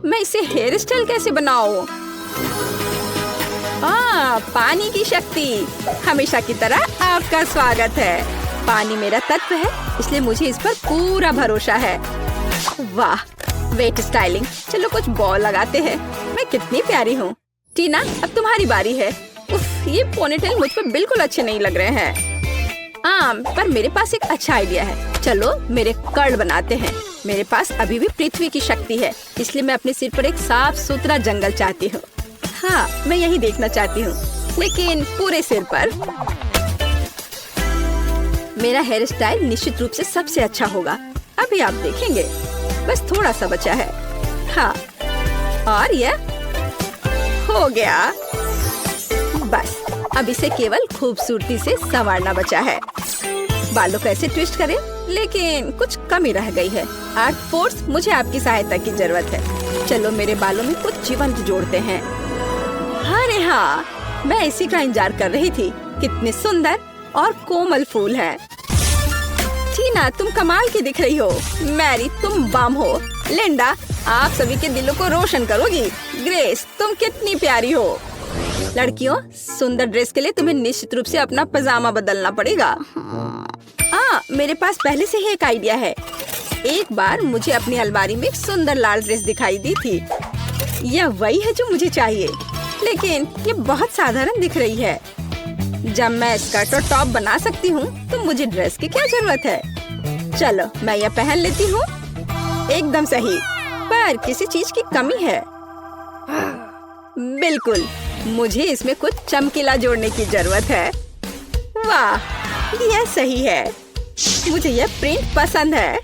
मैं इसे हेयर स्टाइल कैसे बनाऊं? पानी की शक्ति, हमेशा की तरह आपका स्वागत है। पानी मेरा तत्व है, इसलिए मुझे इस पर पूरा भरोसा है। वाह, वेट स्टाइलिंग। चलो कुछ बॉल लगाते हैं। मैं कितनी प्यारी हूँ। टीना, अब तुम्हारी बारी है। उफ, ये पोनीटेल मुझ पर बिल्कुल अच्छे नहीं लग रहे हैं। पर मेरे पास एक अच्छा आइडिया है। चलो मेरे कर्ल बनाते हैं। मेरे पास अभी भी पृथ्वी की शक्ति है, इसलिए मैं अपने सिर पर एक साफ सुथरा जंगल चाहती हूँ। हाँ, मैं यही देखना चाहती हूँ, लेकिन पूरे सिर पर। मेरा हेयर स्टाइल निश्चित रूप से सबसे अच्छा होगा। अभी आप देखेंगे। बस थोड़ा सा बचा है। हाँ, और यह हो गया। बस अब इसे केवल खूबसूरती से संवारना बचा है। बालों को ऐसे ट्विस्ट करें, लेकिन कुछ कमी रह गई है। आर्ट फोर्स, मुझे आपकी सहायता की जरूरत है। चलो मेरे बालों में कुछ जीवंत जोड़ते हैं। अरे हाँ, मैं इसी का इंतजार कर रही थी। कितने सुंदर और कोमल फूल हैं। टीना, तुम कमाल की दिख रही हो। मैरी, तुम बम हो। लिंडा, आप सभी के दिलों को रोशन करोगी। ग्रेस, तुम कितनी प्यारी हो। लड़कियों, सुंदर ड्रेस के लिए तुम्हें निश्चित रूप से अपना पजामा बदलना पड़ेगा। मेरे पास पहले से ही एक आइडिया है। एक बार मुझे अपनी अलमारी में एक सुंदर लाल ड्रेस दिखाई दी थी। यह वही है जो मुझे चाहिए, लेकिन ये बहुत साधारण दिख रही है। जब मैं स्कर्ट और टॉप बना सकती हूँ, तो मुझे ड्रेस की क्या जरूरत है। चलो मैं यह पहन लेती हूँ। एकदम सही, पर किसी चीज की कमी है। बिल्कुल, मुझे इसमें कुछ चमकीला जोड़ने की जरूरत है। वाह, यह सही है। मुझे यह प्रिंट पसंद है।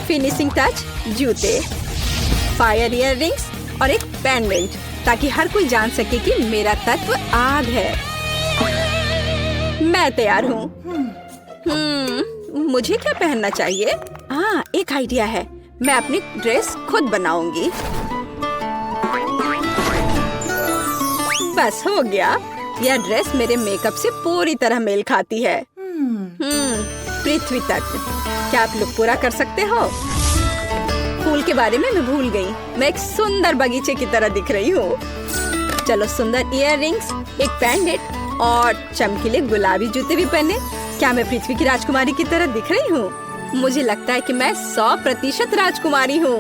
फिनिशिंग टच, जूते, फायर इयर रिंग्स और एक पेंडेंट, ताकि हर कोई जान सके कि मेरा तत्व आग है। मैं तैयार हूँ। मुझे क्या पहनना चाहिए? एक आइडिया है। मैं अपनी ड्रेस खुद बनाऊंगी। बस हो गया। यह ड्रेस मेरे मेकअप से पूरी तरह मेल खाती है। पृथ्वी तत्व, क्या आप लुक पूरा कर सकते हो? फूल के बारे में मैं भूल गई। मैं एक सुंदर बगीचे की तरह दिख रही हूँ। चलो सुंदर इयर रिंग्स, एक पेंडेंट और चमकीले गुलाबी जूते भी पहने। क्या मैं पृथ्वी की राजकुमारी की तरह दिख रही हूँ? मुझे लगता है कि मैं 100% राजकुमारी हूँ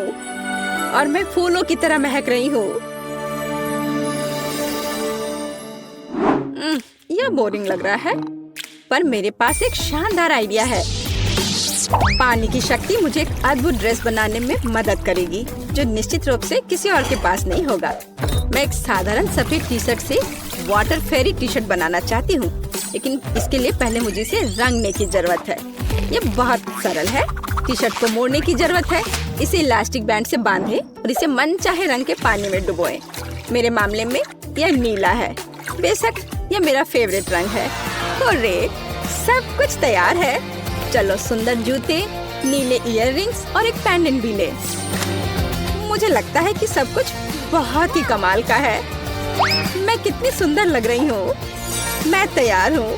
और मैं फूलों की तरह महक रही हूँ। यह बोरिंग लग रहा है, पर मेरे पास एक शानदार आइडिया है। पानी की शक्ति मुझे एक अद्भुत ड्रेस बनाने में मदद करेगी, जो निश्चित रूप से किसी और के पास नहीं होगा। मैं एक साधारण सफेद टी शर्ट से वाटर फेरी टी शर्ट बनाना चाहती हूँ, लेकिन इसके लिए पहले मुझे इसे रंगने की जरूरत है। ये बहुत सरल है। टी शर्ट को मोड़ने की जरूरत है। इसे इलास्टिक बैंड से बांधें और इसे मनचाहे रंग के पानी में डुबोएं। मेरे मामले में यह नीला है। बेशक यह मेरा फेवरेट रंग है। हुर्रे, सब कुछ तैयार है। चलो सुंदर जूते, नीले इयर रिंग्स और एक पेंडेंट भी ले। मुझे लगता है कि सब कुछ बहुत ही कमाल का है। मैं कितनी सुंदर लग रही हूँ। मैं तैयार हूँ।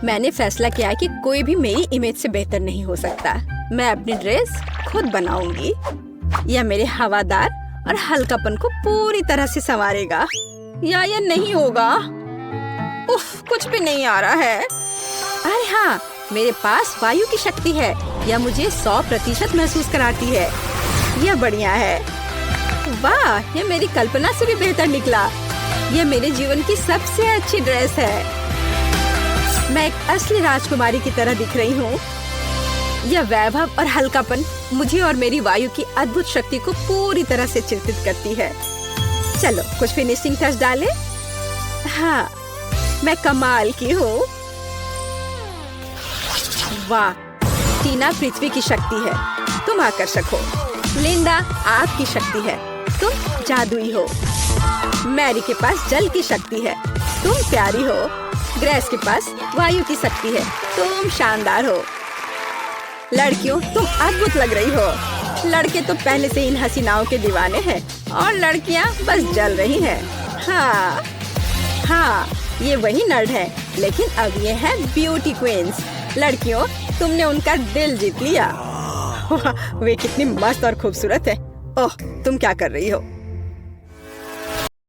मैंने फैसला किया कि कोई भी मेरी इमेज से बेहतर नहीं हो सकता। मैं अपनी ड्रेस खुद बनाऊंगी। यह मेरे हवादार और हल्कापन को पूरी तरह से संवारेगा। या ये नहीं होगा। उफ, कुछ भी नहीं आ रहा है। अरे हाँ, मेरे पास वायु की शक्ति है। यह मुझे 100% महसूस कराती है। यह बढ़िया है। वाह, यह मेरी कल्पना से भी बेहतर निकला। यह मेरे जीवन की सबसे अच्छी ड्रेस है। मैं एक असली राजकुमारी की तरह दिख रही हूँ। यह वैभव और हल्कापन मुझे और मेरी वायु की अद्भुत शक्ति को पूरी तरह से चित्रित करती है। चलो कुछ फिनिशिंग टच डालें। हाँ, मैं कमाल की हूँ। वाह, टीना पृथ्वी की शक्ति है। तुम आकर्षक हो। लिंडा आग की शक्ति है। तुम जादुई हो। मैरी के पास जल की शक्ति है। तुम प्यारी हो। ग्रेस के पास वायु की शक्ति है। तुम शानदार हो। लड़कियों, तुम अद्भुत लग रही हो। लड़के तो पहले से इन हसीनाओं के दीवाने हैं और लड़कियां बस जल रही हैं। हाँ, ये वही नर्ड है, लेकिन अब ये है ब्यूटी क्वींस। लड़कियों, तुमने उनका दिल जीत लिया। वे कितनी मस्त और खूबसूरत है। ओह, तुम क्या कर रही हो?